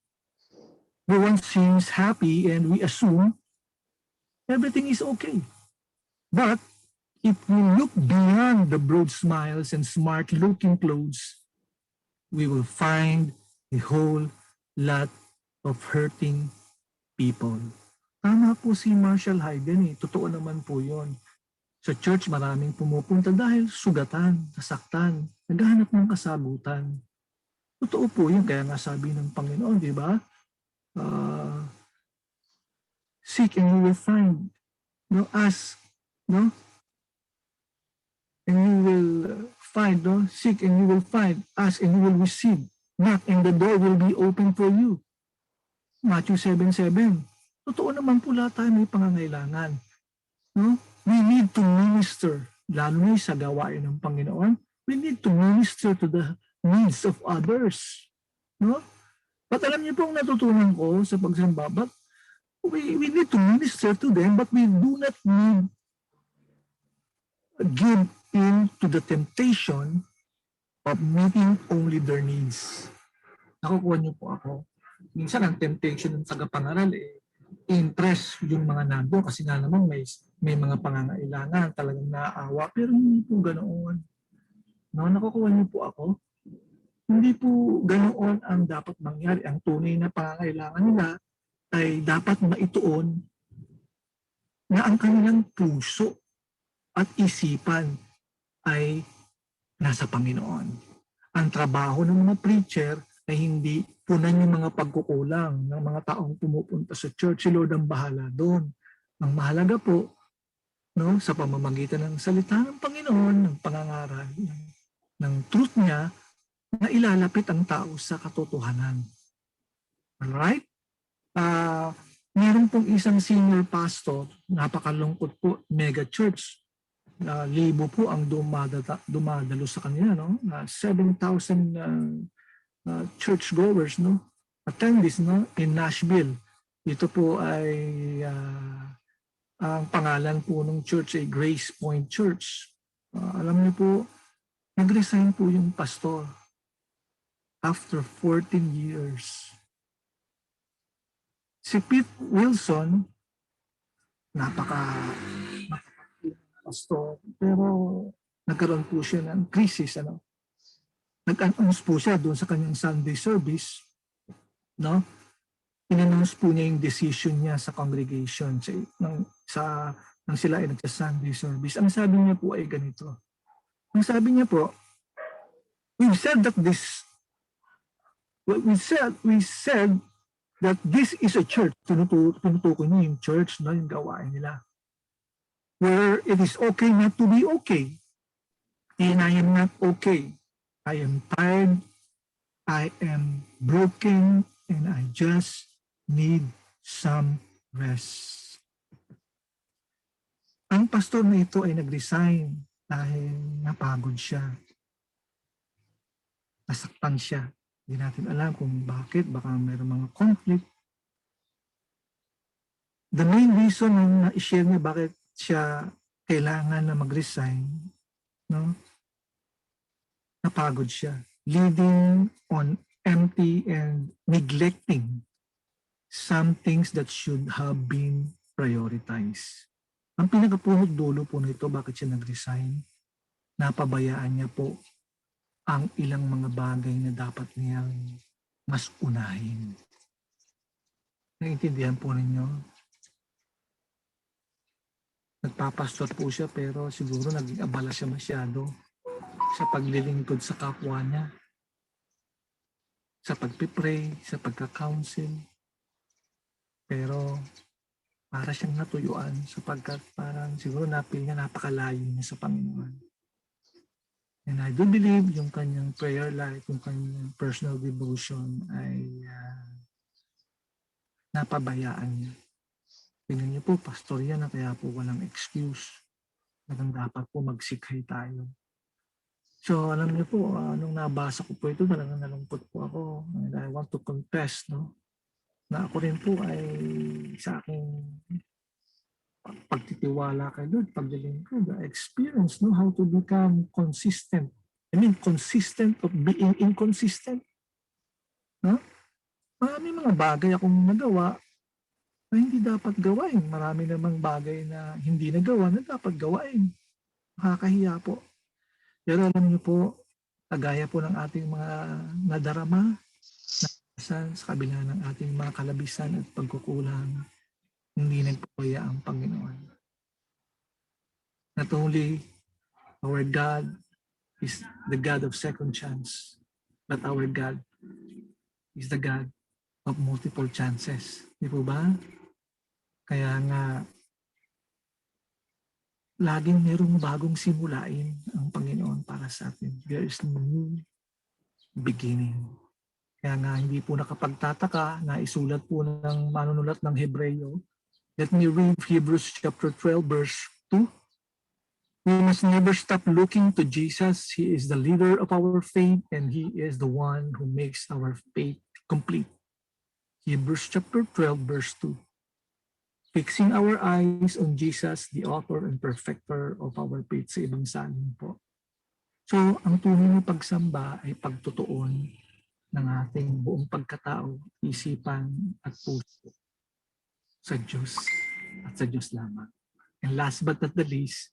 Everyone seems happy and we assume everything is okay. But if we look beyond the broad smiles and smart-looking clothes, we will find a whole lot of hurting people. Tama po si Marshall Hayden eh. Totoo naman po yun. Sa church, maraming pumupunta dahil sugatan, nasaktan, naghahanap ng kasagutan. Totoo po yun. Kaya nga sabi ng Panginoon, di ba? Seek and you will find. No, ask, no? And you will find, no? Seek and you will find. Ask and you will receive. Knock and the door will be open for you. Matthew 7:7. Totoo naman po lahat tayo may pangangailangan. No? We need to minister, lalo na sa gawain ng Panginoon. We need to minister to the needs of others. No? But alam niyo po ang natutunan ko sa pagsamba, but we need to minister to them, but we do not need give in to the temptation of meeting only their needs. Nakukuha niyo po ako. Minsan ang temptation ng tagapangaral impress yung mga nando kasi nga naman may mga pangangailangan, talagang naaawa, pero hindi po ganoon. No, nakukuha niyo po ako. Hindi po ganoon ang dapat mangyari. Ang tunay na pangangailangan nila ay dapat maituon na ang kanilang puso at isipan ay nasa Panginoon. Ang trabaho ng mga preacher ay hindi punan yung mga pagkukulang ng mga taong pumupunta sa church. Si Lord ang bahala doon. Ang mahalaga po, no, sa pamamagitan ng salita ng Panginoon, ng pangangaral, ng truth niya, na ilalapit ang tao sa katotohanan. Alright? Meron pong isang senior pastor, napakalungkot po, mega church. Libo po ang dumadalo sa kanila, no? 7,000 churchgoers, no? Attendees, no? In Nashville. Ito po ay ang pangalan po ng church ay Grace Point Church. Alam niyo po, nag-resign po yung pastor after 14 years. Si Pete Wilson, napaka pastor, pero nagkaroon po siya ng crisis, ano? Nag-announce po siya doon sa kanyang Sunday service, no? In-announce po niya yung decision niya sa congregation nang sila ay nagsa-Sunday service. Ang sabi niya po ay ganito. Ang sabi niya po, we said that this is a church. Tinutukoy niya yung church, no, yung gawain nila. Where it is okay not to be okay. And I am not okay. I am tired, I am broken, and I just need some rest. Ang pastor na ito ay nag-resign dahil napagod siya. Nasaktan siya. Hindi natin alam kung bakit, baka mayroong mga conflict. The main reason na i-share niya bakit siya kailangan na mag-resign, no? Napagod siya, living on empty and neglecting some things that should have been prioritized. Ang pinakapunot dulo po nito, bakit siya nag-resign? Napabayaan niya po ang ilang mga bagay na dapat niyang mas unahin. Naiintindihan po ninyo? Nagpapastor po siya pero siguro naging abala siya masyado sa paglilingkod sa kapwa niya, sa pagpipray, sa pagka-counsel. Pero para siyang natuyuan sapagkat parang siguro napakalayo niya sa Panginoon. And I do believe yung kanyang prayer life, yung kanyang personal devotion ay napabayaan niya. Tingnan niyo po, pastor yan na kaya po walang excuse. Dapat po magsikhay tayo. So alam niyo po, nung nabasa ko po ito, talagang nalungkot po ako. And I want to confess, no, na ako rin po ay sa aking pagtitiwala kay Lord, paglilingkod, I experience, no, how to become consistent. I mean, consistent of being inconsistent. No? Marami mga bagay akong nagawa na hindi dapat gawain. Marami namang bagay na hindi nagawa na dapat gawain. Nakakahiya po. Pero alam niyo po, kagaya po ng ating mga nadarama, sa kabila ng ating mga kalabisan at pagkukulang, hindi nagpapaya ang Panginoon. Not only our God is the God of second chance, but our God is the God of multiple chances. Di po ba? Kaya nga, laging merong bagong simulain ang Panginoon para sa atin. There is no new beginning. Kaya nga hindi po nakapagtataka na isulat po ng manunulat ng Hebreo. Let me read Hebrews chapter 12 verse 2. We must never stop looking to Jesus. He is the leader of our faith and He is the one who makes our faith complete. Hebrews chapter 12 verse 2. Fixing our eyes on Jesus, the author and perfecter of our faith, sa ibang salin po. So, ang tunay na pagsamba ay pagtutuon ng ating buong pagkatao, isipan at puso sa Diyos at sa Diyos lamang. And last but not the least,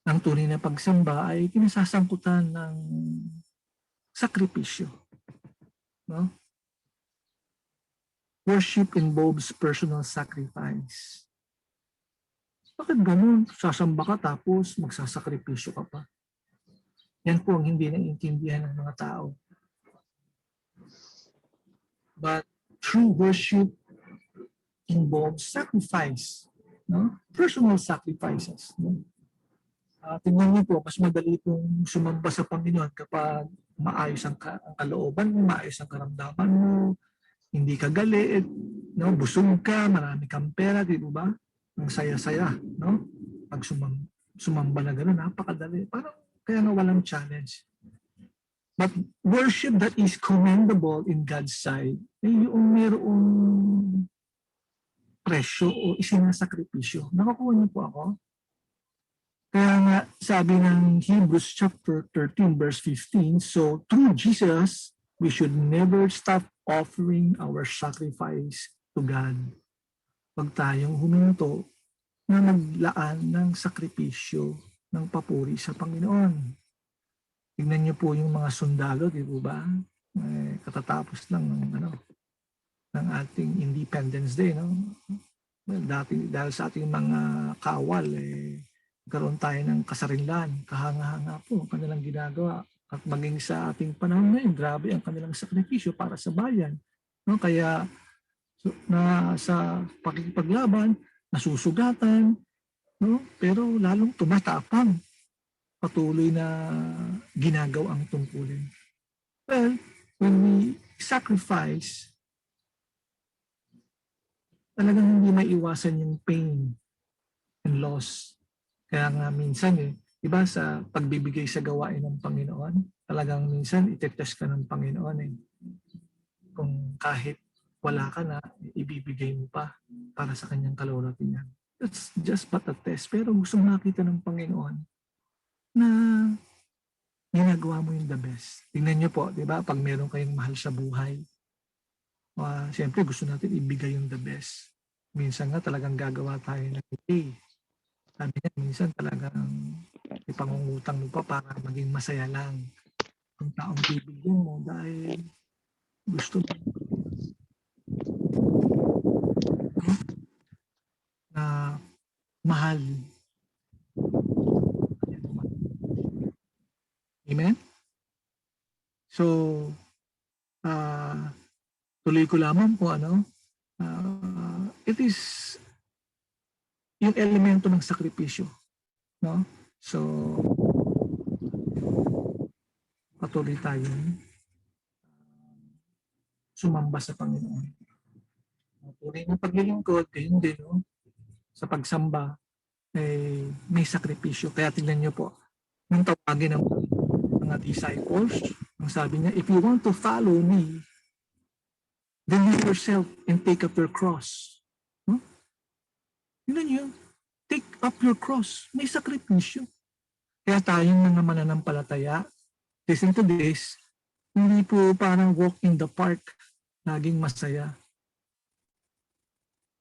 ang tunay na pagsamba ay kinasasangkutan ng sakripisyo. No? Worship involves personal sacrifice. Bakit ganun? Sasamba ka tapos magsasakripisyo ka pa. Yan po ang hindi naiintindihan ng mga tao. But true worship involves sacrifice. No? Personal sacrifices. No? Tingnan niyo po, mas madali pong sumamba sa Panginoon kapag maayos ang kalooban mo, maayos ang karamdaman mo, hindi ka galit, no? Busog ka, marami kang pera, di ba? Ang saya-saya, no? Pag sumamba na gano'n, napakadali. Parang kaya nga walang challenge. But worship that is commendable in God's sight, ay yung mayroong presyo o isinasakripisyo. Nakakuha niyo po ako? Kaya nga sabi ng Hebrews chapter 13 verse 15, so through Jesus, we should never stop offering our sacrifice to God. Huwag tayong huminto na maglaan ng sakripisyo ng papuri sa Panginoon. Tignan niyo po yung mga sundalo, di ba? Katatapos lang ng ating Independence Day, no? Dahil sa ating mga kawal, karoon tayo ng kasarinlan, kahanga-hanga po ang kanilang ginagawa. At maging sa ating panahon ngayon, grabe ang kanilang sakripisyo para sa bayan. No? Kaya sa pakikipaglaban, nasusugatan, no? Pero lalong tumatapang, patuloy na ginagawa ang tungkulin. Well, when we sacrifice, talagang hindi maiwasan yung pain and loss. Kaya nga minsan iba sa pagbibigay sa gawain ng Panginoon, talagang minsan itetest ka ng Panginoon Kung kahit wala ka na, ibibigay mo pa para sa kanyang kalulatian. That's just but a test. Pero gusto makita ng Panginoon na ginagawa mo yung the best. Tingnan niyo po, di ba? Pag meron kayong mahal sa buhay, siyempre gusto natin ibigay yung the best. Minsan nga talagang gagawa tayo ng day. Sabi niya, minsan talagang ipangungutang mo pa para maging masaya lang ang taong bibigyan mo dahil gusto mo na mahal. Amen? So, tuloy ko lamang po, it is yung elemento ng sakripisyo. No? So, patuloy tayong sumamba sa Panginoon. Tunay na paglilingkod, gayon din, no? Sa pagsamba, may sakripisyo. Kaya tingnan niyo po, nung tawagin ng mga disciples, ang sabi niya, if you want to follow me, then leave yourself and take up your cross. No? Tingnan niyo, take up your cross. May sakripisyo. Kaya tayong mga mananampalataya, listen to this, hindi po parang walk in the park, laging masaya.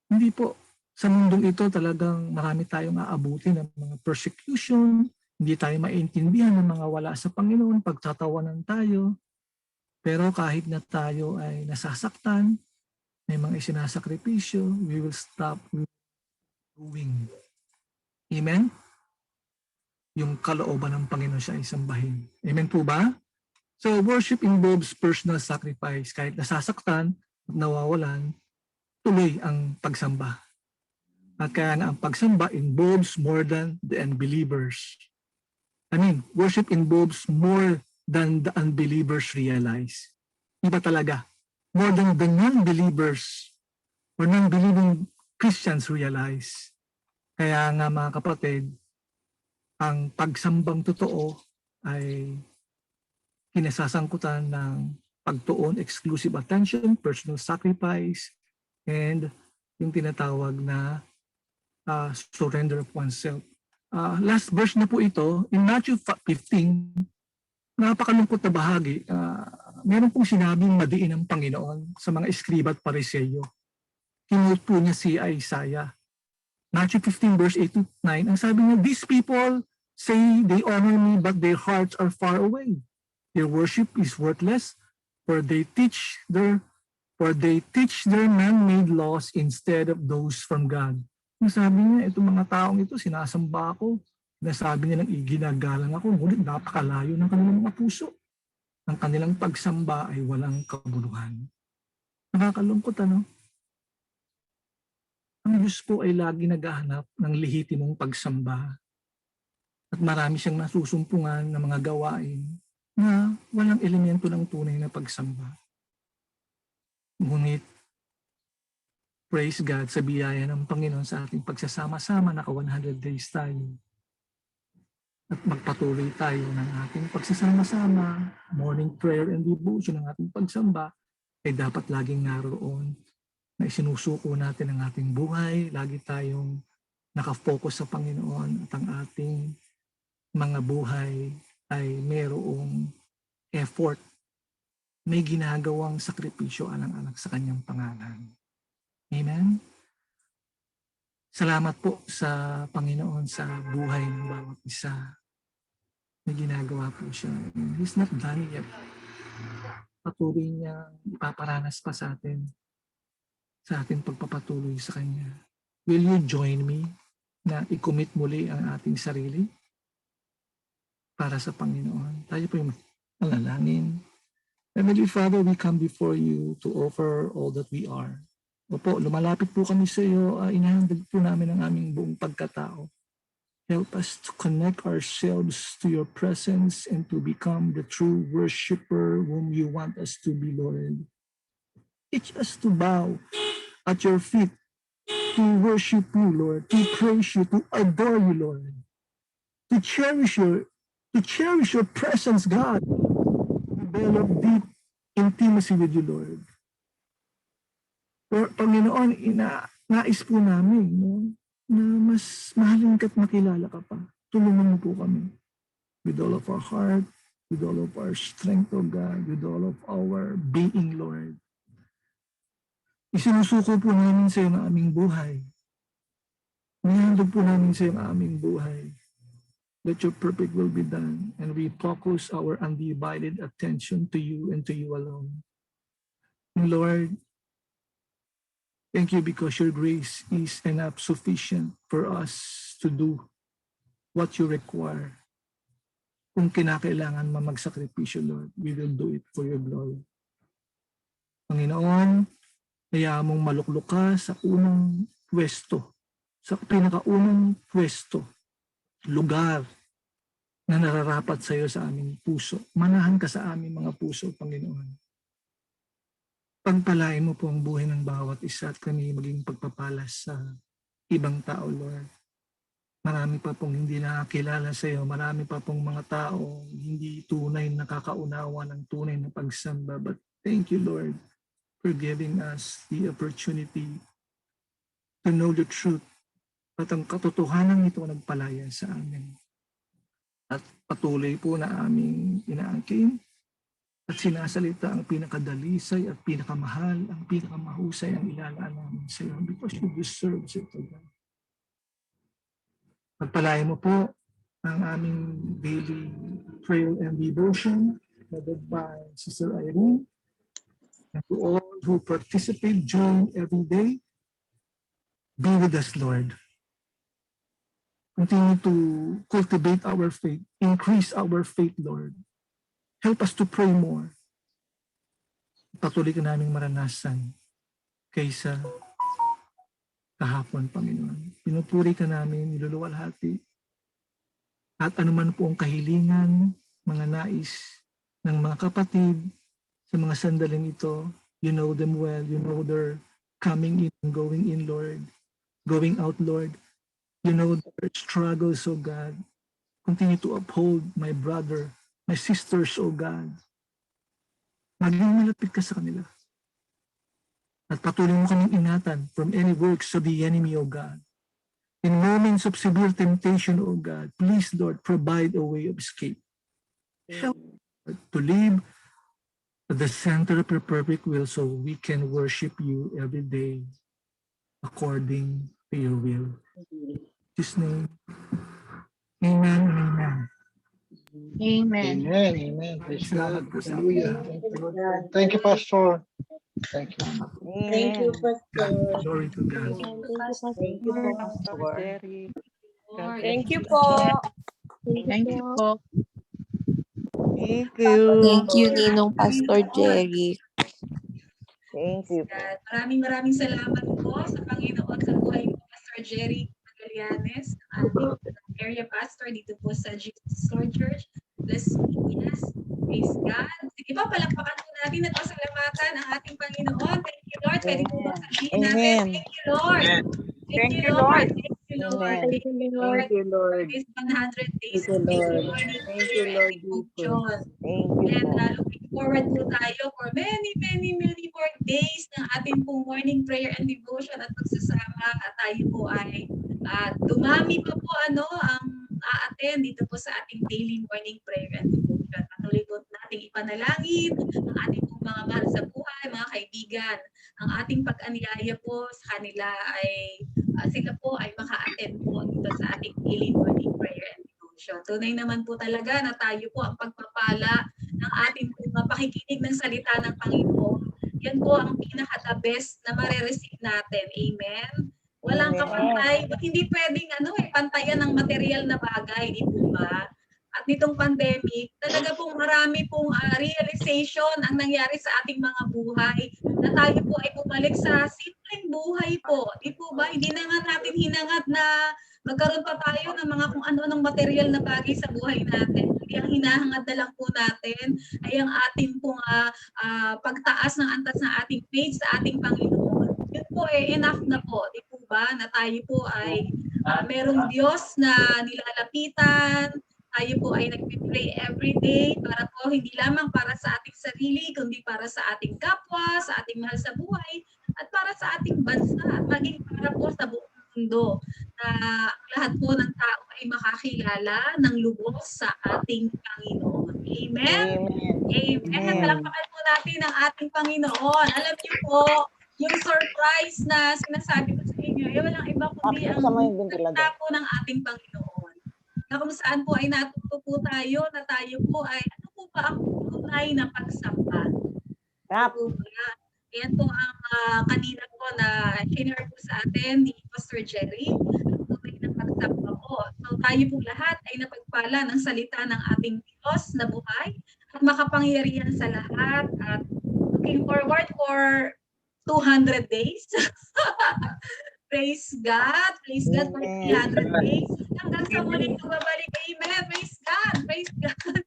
Hindi po. Sa mundong ito talagang marami tayong aabutin ng mga persecution, Hindi tayo maintindihan ng mga wala sa Panginoon, pagtatawanan tayo. Pero kahit na tayo ay nasasaktan, may mga isinasakripisyo, we will stop doing. Amen? Yung kalooban ng Panginoon siya ay sambahin. Amen po ba? So worship involves personal sacrifice. Kahit nasasaktan at nawawalan, tuloy ang pagsamba. At kaya na ang pagsamba involves more than the unbelievers. Worship involves more than the unbelievers realize. Iba talaga. More than the non-believers or non-believing Christians realize. Kaya nga mga kapatid, ang pagsambang totoo ay kinasasangkutan ng pagtuon, exclusive attention, personal sacrifice, and yung tinatawag na surrender of oneself. Last verse na po ito, in Matthew 15, napakalungkot na bahagi. Meron pong sinabing madiin ang Panginoon sa mga eskriba at pariseyo. Kinute po niya si Isaiah. Matthew 15 verse 8 to 9, ang sabi niya, these people say they honor me but their hearts are far away. Their worship is worthless for they teach their man-made laws instead of those from God. Ang sabi niya, itong mga taong ito, sinasamba ako. Nasabi niya ginagalang ako, ngunit napakalayo ng kanilang mga puso. Ang kanilang pagsamba ay walang kabuluhan. Nakakalungkot, ano? Ang Diyos po ay lagi naghahanap ng lehitimong pagsamba. At marami siyang nasusumpungan ng mga gawain na walang elemento ng tunay na pagsamba. Ngunit, praise God sa biyaya ng Panginoon sa ating pagsasama-sama, naka 100 days tayo. At magpatuloy tayo ng ating pagsasama-sama, morning prayer and devotion ng ating pagsamba, ay dapat laging naroon na isinusuko natin ang ating buhay, lagi tayong nakafocus sa Panginoon at ang ating mga buhay ay mayroong effort, may ginagawang sakripisyo alang-alang sa kanyang pangalan. Amen? Salamat po sa Panginoon sa buhay ng bawat isa. May ginagawa po siya. He's not done yet. Patuloy niya ipaparanas pa sa atin sa ating pagpapatuloy sa Kanya. Will you join me na i-commit muli ang ating sarili para sa Panginoon? Tayo po yung manalangin. Heavenly Father, we come before you to offer all that we are. Opo, lumalapit po kami sa iyo. Inahandog po namin ang aming buong pagkatao. Help us to connect ourselves to your presence and to become the true worshiper whom you want us to be, Lord. Teach us to bow at your feet, to worship you, Lord, to praise you, to adore you, Lord, to cherish your presence, God, develop deep intimacy with you, Lord. Panginoon, nais po namin, no, na mas mahalin ka't makilala ka pa. Tulungan mo po kami with all of our heart, with all of our strength, O God, with all of our being, Lord. Isinusuko po namin sa iyo ang aming buhay. Nihandog po namin sa iyo ang aming buhay. Let your perfect will be done and we focus our undivided attention to you and to you alone. And Lord, thank you because your grace is enough sufficient for us to do what you require. Kung kinakailangan magsakripisyo, Lord, we will do it for your glory. Panginoon, hayaan mong maluklok ka sa unang pwesto, sa pinakaunang pwesto, lugar na nararapat sa iyo sa aming puso. Manahan ka sa aming mga puso, Panginoon. Pagpalain mo po ang buhay ng bawat isa at kami maging pagpapalas sa ibang tao, Lord. Marami pa pong hindi nakakilala sa iyo. Marami pa pong mga tao hindi tunay nakakaunawa ng tunay na pagsamba. But thank you, Lord, for giving us the opportunity to know the truth at ang katotohanan nito nagpalaya sa amin. At patuloy po na aming inaangkin at sinasalita ang pinakadalisay at pinakamahal, ang pinakamahusay ang ilalaan namin sa iyo because you deserve it, O God. Pagpalain mo po ang aming daily prayer and devotion headed by Sister Irene. And to all who participate, join every day, be with us, Lord. Continue to cultivate our faith, increase our faith, Lord. Help us to pray more. Patuloy ka naming maranasan kaysa kahapon, Panginoon. Pinupuri ka namin, niluluwalhati. At anuman po ang kahilingan, mga nais ng mga kapatid sa mga sandaling ito, you know them well, you know their coming in and going in, Lord, going out, Lord. You know their struggles, O God. Continue to uphold my brother, my sisters, O God. Maging malapit ka sa kanila. At patuloy mo kaming ingatan from any works of the enemy, O God. In moments of severe temptation, O God, please, Lord, provide a way of escape. Help us to live at the center of your perfect will so we can worship you every day according to your will. In His name, amen and amen. Amen. Amen. Amen. Praise Salamat God. po sa Hallelujah. Thank you, Lord. Thank you, Pastor. Thank you. Thank you, Pastor. Glory to God. Thank you, Pastor. Lord. Thank you po. Thank you po. Thank you. Thank you, Ninong Pastor Jerry. Thank you po. Maraming salamat po sa Panginoon sa buhay mo, Pastor Jerry Magallanes, ating area pastor dito po sa Jesus Lord Church. Bless me, yes. Praise God. Sige po, palakpakan po natin at pasalamatan ang ating Panginoon. Thank you, Lord. Pwede po ba sabihin natin, Amen. thank you, Lord. Thank you, Lord. Thank you, Lord. Amen. Thank you, Lord. Thank you, Lord. This 100 days Thank you, of Lord. morning Thank you, prayer and Lord devotion. Thank you And po. looking forward po tayo for many more days ng ating pong morning prayer and devotion at pagsasama at tayo po ay dumami pa po ang a-attend dito po sa ating daily morning prayer and devotion. Patuloy po nating ipanalangin ang ating pong mga mahal sa buhay, mga kaibigan. Ang ating pag-anyaya po sa kanila ay sila po ay maka-attend po dito sa ating daily morning prayer and devotion. Tunay naman po talaga na tayo po ang pagpapala ng ating pakikinig ng salita ng Panginoon. Yan po ang pinaka-the best na marireceive natin. Amen? Walang kapantay. Ba't hindi pwedeng pantayan ng material na bagay, di po ba? At nitong pandemic, talaga pong marami pong realization ang nangyari sa ating mga buhay na tayo po ay bumalik sa simpleng buhay po. Di po ba? Hindi na nga natin hinangad na magkaroon pa tayo ng mga kung ano-anong material na bagay sa buhay natin. Hindi ang hinahangad na lang po natin ay ang ating pong pagtaas ng antas ng ating faith sa ating Panginoon. Yun po enough na po. Di po ba? Na tayo po ay merong Diyos na nilalapitan. Tayo po ay nagpipray every day para po hindi lamang para sa ating sarili, kundi para sa ating kapwa, sa ating mahal sa buhay, at para sa ating bansa, at maging para po sa buong mundo na lahat po ng tao ay makakilala ng lubos sa ating Panginoon. Amen? Amen. Palakpakan po natin ang ating Panginoon. Alam niyo po, yung surprise na sinasabi ko sa inyo, walang iba kundi ang salita po ng ating Panginoon. Na kung saan po ay natuto po tayo na tayo po ay ano po ba ang tunay na pagsamba? Yan po ang kanina po na share po sa atin ni Pastor Jerry, ang tunay na pagsamba po. So tayo po lahat ay napagpala ng salita ng ating Diyos na buhay at makapangyarihan sa lahat at looking forward for 200 days. Praise God for 300 days. Hanggang sa muling pagbabalik. Amen. Praise God. Praise God.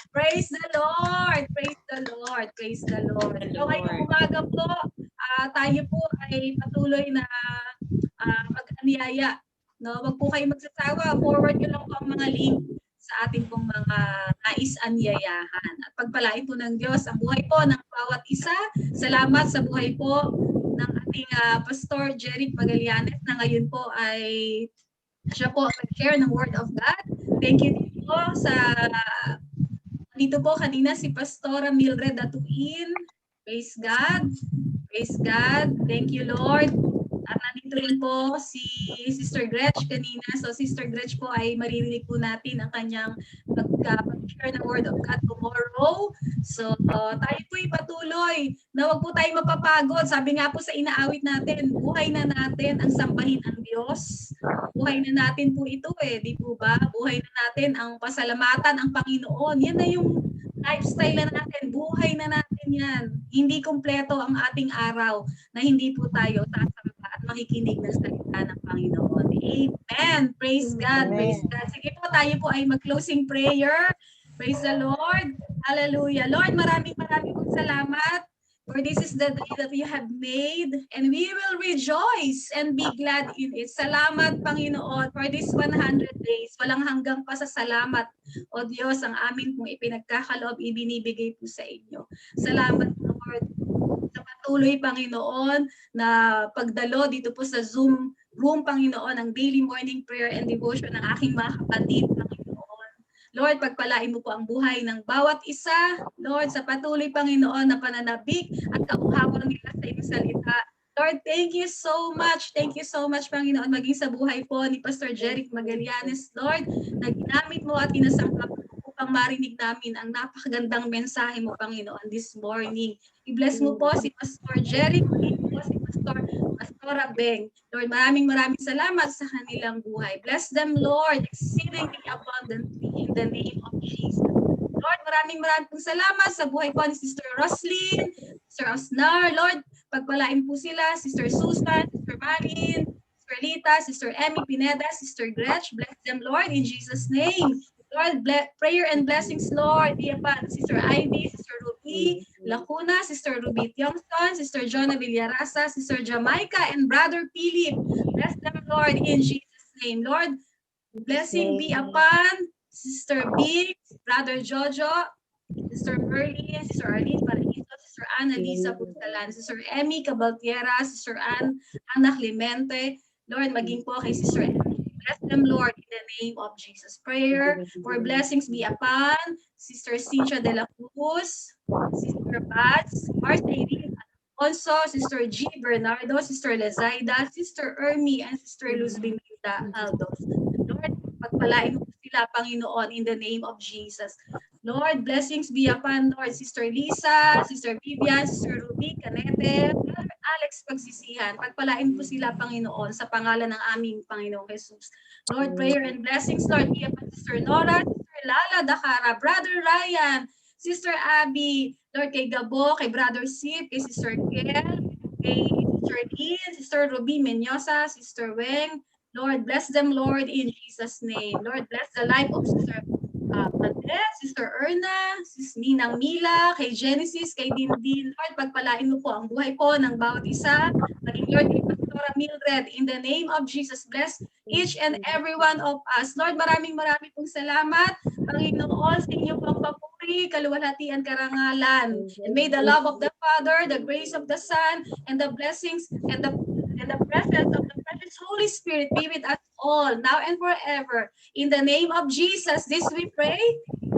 Praise the Lord. Praise the Lord. Praise the Lord. So ngayong umaga po, tayo po ay patuloy na mag-anyaya. No? Wag po kayo magsasawa. Forward nyo lang po ang mga link sa ating pong mga nais-anyayahan. At pagpalain po ng Diyos ang buhay po ng bawat isa. Salamat sa buhay po ng ating Pastor Jerry Magallanes na ngayon po ay siya po nag-share ng Word of God. Thank you po sa dito po kanina si Pastora Mildred Datuin. Praise God. Praise God. Thank you, Lord. At nandito rin po si Sister Gretch kanina. So Sister Gretch po ay maririnig po natin ang kanyang pag-share ng Word of God tomorrow. So tayo po patuloy na wag po tayo mapapagod. Sabi nga po sa inaawit natin, buhay na natin ang sambahin ang Diyos. Buhay na natin po ito di po ba? Buhay na natin ang pasalamatan ang Panginoon. Yan na yung lifestyle na natin. Buhay na natin yan. Hindi kumpleto ang ating araw na hindi po tayo sasamba at makikinig ng salita ng Panginoon. Amen. Praise God. Praise God. Sige po, tayo po ay mag-closing prayer. Praise the Lord. Hallelujah. Lord, maraming pong salamat. For this is the day that you have made, and we will rejoice and be glad in it. Salamat, Panginoon, for this 100 days. Walang hanggang pasasalamat, O Diyos, ang amin pong ipinagkakaloob, ibinibigay po sa inyo. Salamat, Lord, sa patuloy, Panginoon, na pagdalo dito po sa Zoom room, Panginoon, ang daily morning prayer and devotion ng aking mga kapatid, Panginoon. Lord, pagpalain mo po ang buhay ng bawat isa. Lord, sa patuloy, Panginoon, na pananabik at kauhawang nila sa iyong salita. Lord, thank you so much. Thank you so much, Panginoon, maging sa buhay po ni Pastor Jeric Magallanes. Lord, na ginamit mo at pinasangkap upang marinig namin ang napakagandang mensahe mo, Panginoon, this morning. I-bless mo po si Pastor Jeric, si Pastora Beng. Lord, maraming salamat sa kanilang buhay. Bless them, Lord, exceedingly abundantly in the name of Jesus. Lord, maraming pong salamat sa buhay po ni Sister Roslyn, Sister Osnar. Lord, pagpalain po sila, Sister Susan, Sister Marin, Sister Lita, Sister Emmy Pineda, Sister Gretch. Bless them, Lord, in Jesus' name. Lord, prayer and blessings, Lord, be upon Sister Ivy, Sister Ruby Lacuna, Sister Ruby Tiongson, Sister Jonah Villarasa, Sister Jamaica, and Brother Philip. Bless them, Lord, in Jesus' name. Lord, blessing be upon Sister Big, Brother Jojo, Sister Merlin, Sister Arlene Paraiso, Sister Ana Lisa Puntalan, Sister Emmy Cabaltiera, Sister Ana Clemente. Lord, maging po kay Sister Emmy. Bless them, Lord, in the name of Jesus. Prayer for blessings be upon Sister Cynthia de la Cruz, Sister Bats, Mars Irene, also Sister G. Bernardo, Sister Lezaida, Sister Ermi, and Sister Luz Biminda Aldos. Lord, pagpalain mo sila, Panginoon, in the name of Jesus. Lord, blessings be upon, Lord, Sister Lisa, Sister Vivian, Sister Ruby Canete, Brother Alex Pagsisihan. Pagpalain po sila, Panginoon, sa pangalan ng aming Panginoong Jesus. Lord, prayer and blessings, Lord, be upon Sister Nora, Sister Lala Dakara, Brother Ryan, Sister Abby, Lord, kay Gabo, kay Brother Sip, kay Sister Kel, kay Sister Dean, Sister Ruby Menyosa, Sister Weng. Lord, bless them, Lord, in Jesus' name. Lord, bless the life of Sister Padet, Sister Erna, Sis Ninang Mila, kay Genesis, kay Dindin. Lord, pagpalain mo po ang buhay po ng bawat isa. Maging Lord, kay Pastora Mildred, in the name of Jesus, bless each and every one of us. Lord, maraming pong salamat. Panginoon, sa inyo pong papuri, kaluwalhatian, karangalan. And may the love of the Father, the grace of the Son, and the blessings and the presence of the precious Holy Spirit be with us all, now and forever. In the name of Jesus, this we pray.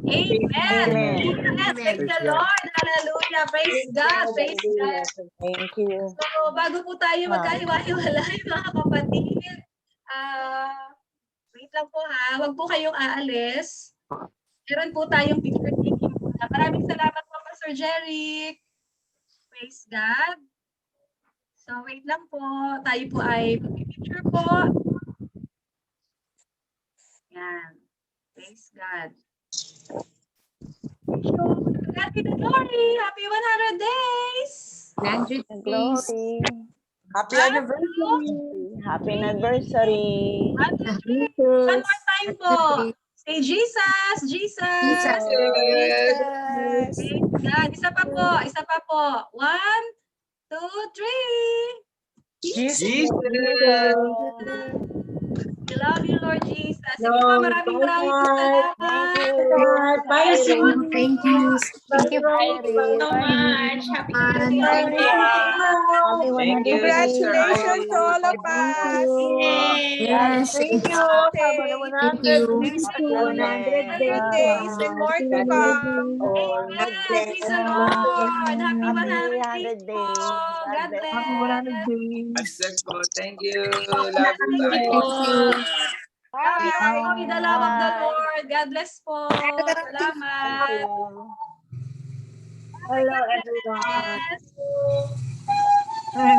Amen. Amen. Praise the Lord. Hallelujah. Praise God. Praise God. Thank you. So, bago po tayo magkahiwa-hiwalay, mga kapatid, wait lang po ha, wag po kayong aalis. Meron po tayong picture taking muna. Maraming salamat po, Pastor Jeric. Praise God. So, wait lang po. Tayo po ay mag-picture po. Yan. Praise God. So, God be the glory. Happy 100 days. 100 days. Glory. Happy anniversary. Happy anniversary. One more time po. Say Jesus, Jesus. Jesus. Praise God. Isa pa po, isa pa po. 1, 2, 3. Jesus. Love you, Lord Jesus. Sige po, maraming salamat. Bye, Thank you. Thank you so much. Happy Happy Congratulations to all of us. Yes. Thank you. Thank you. 100 days and more to come. Amen. Praise the Lord. Happy 100 days 100 po. days. God bless. Happy 100 days. Success po. Thank you. Love you guys. Thank you. Love you all with the love of the Bye. Lord. God bless po. Salamat. Thank you. Hello, everyone. Yes. Ay,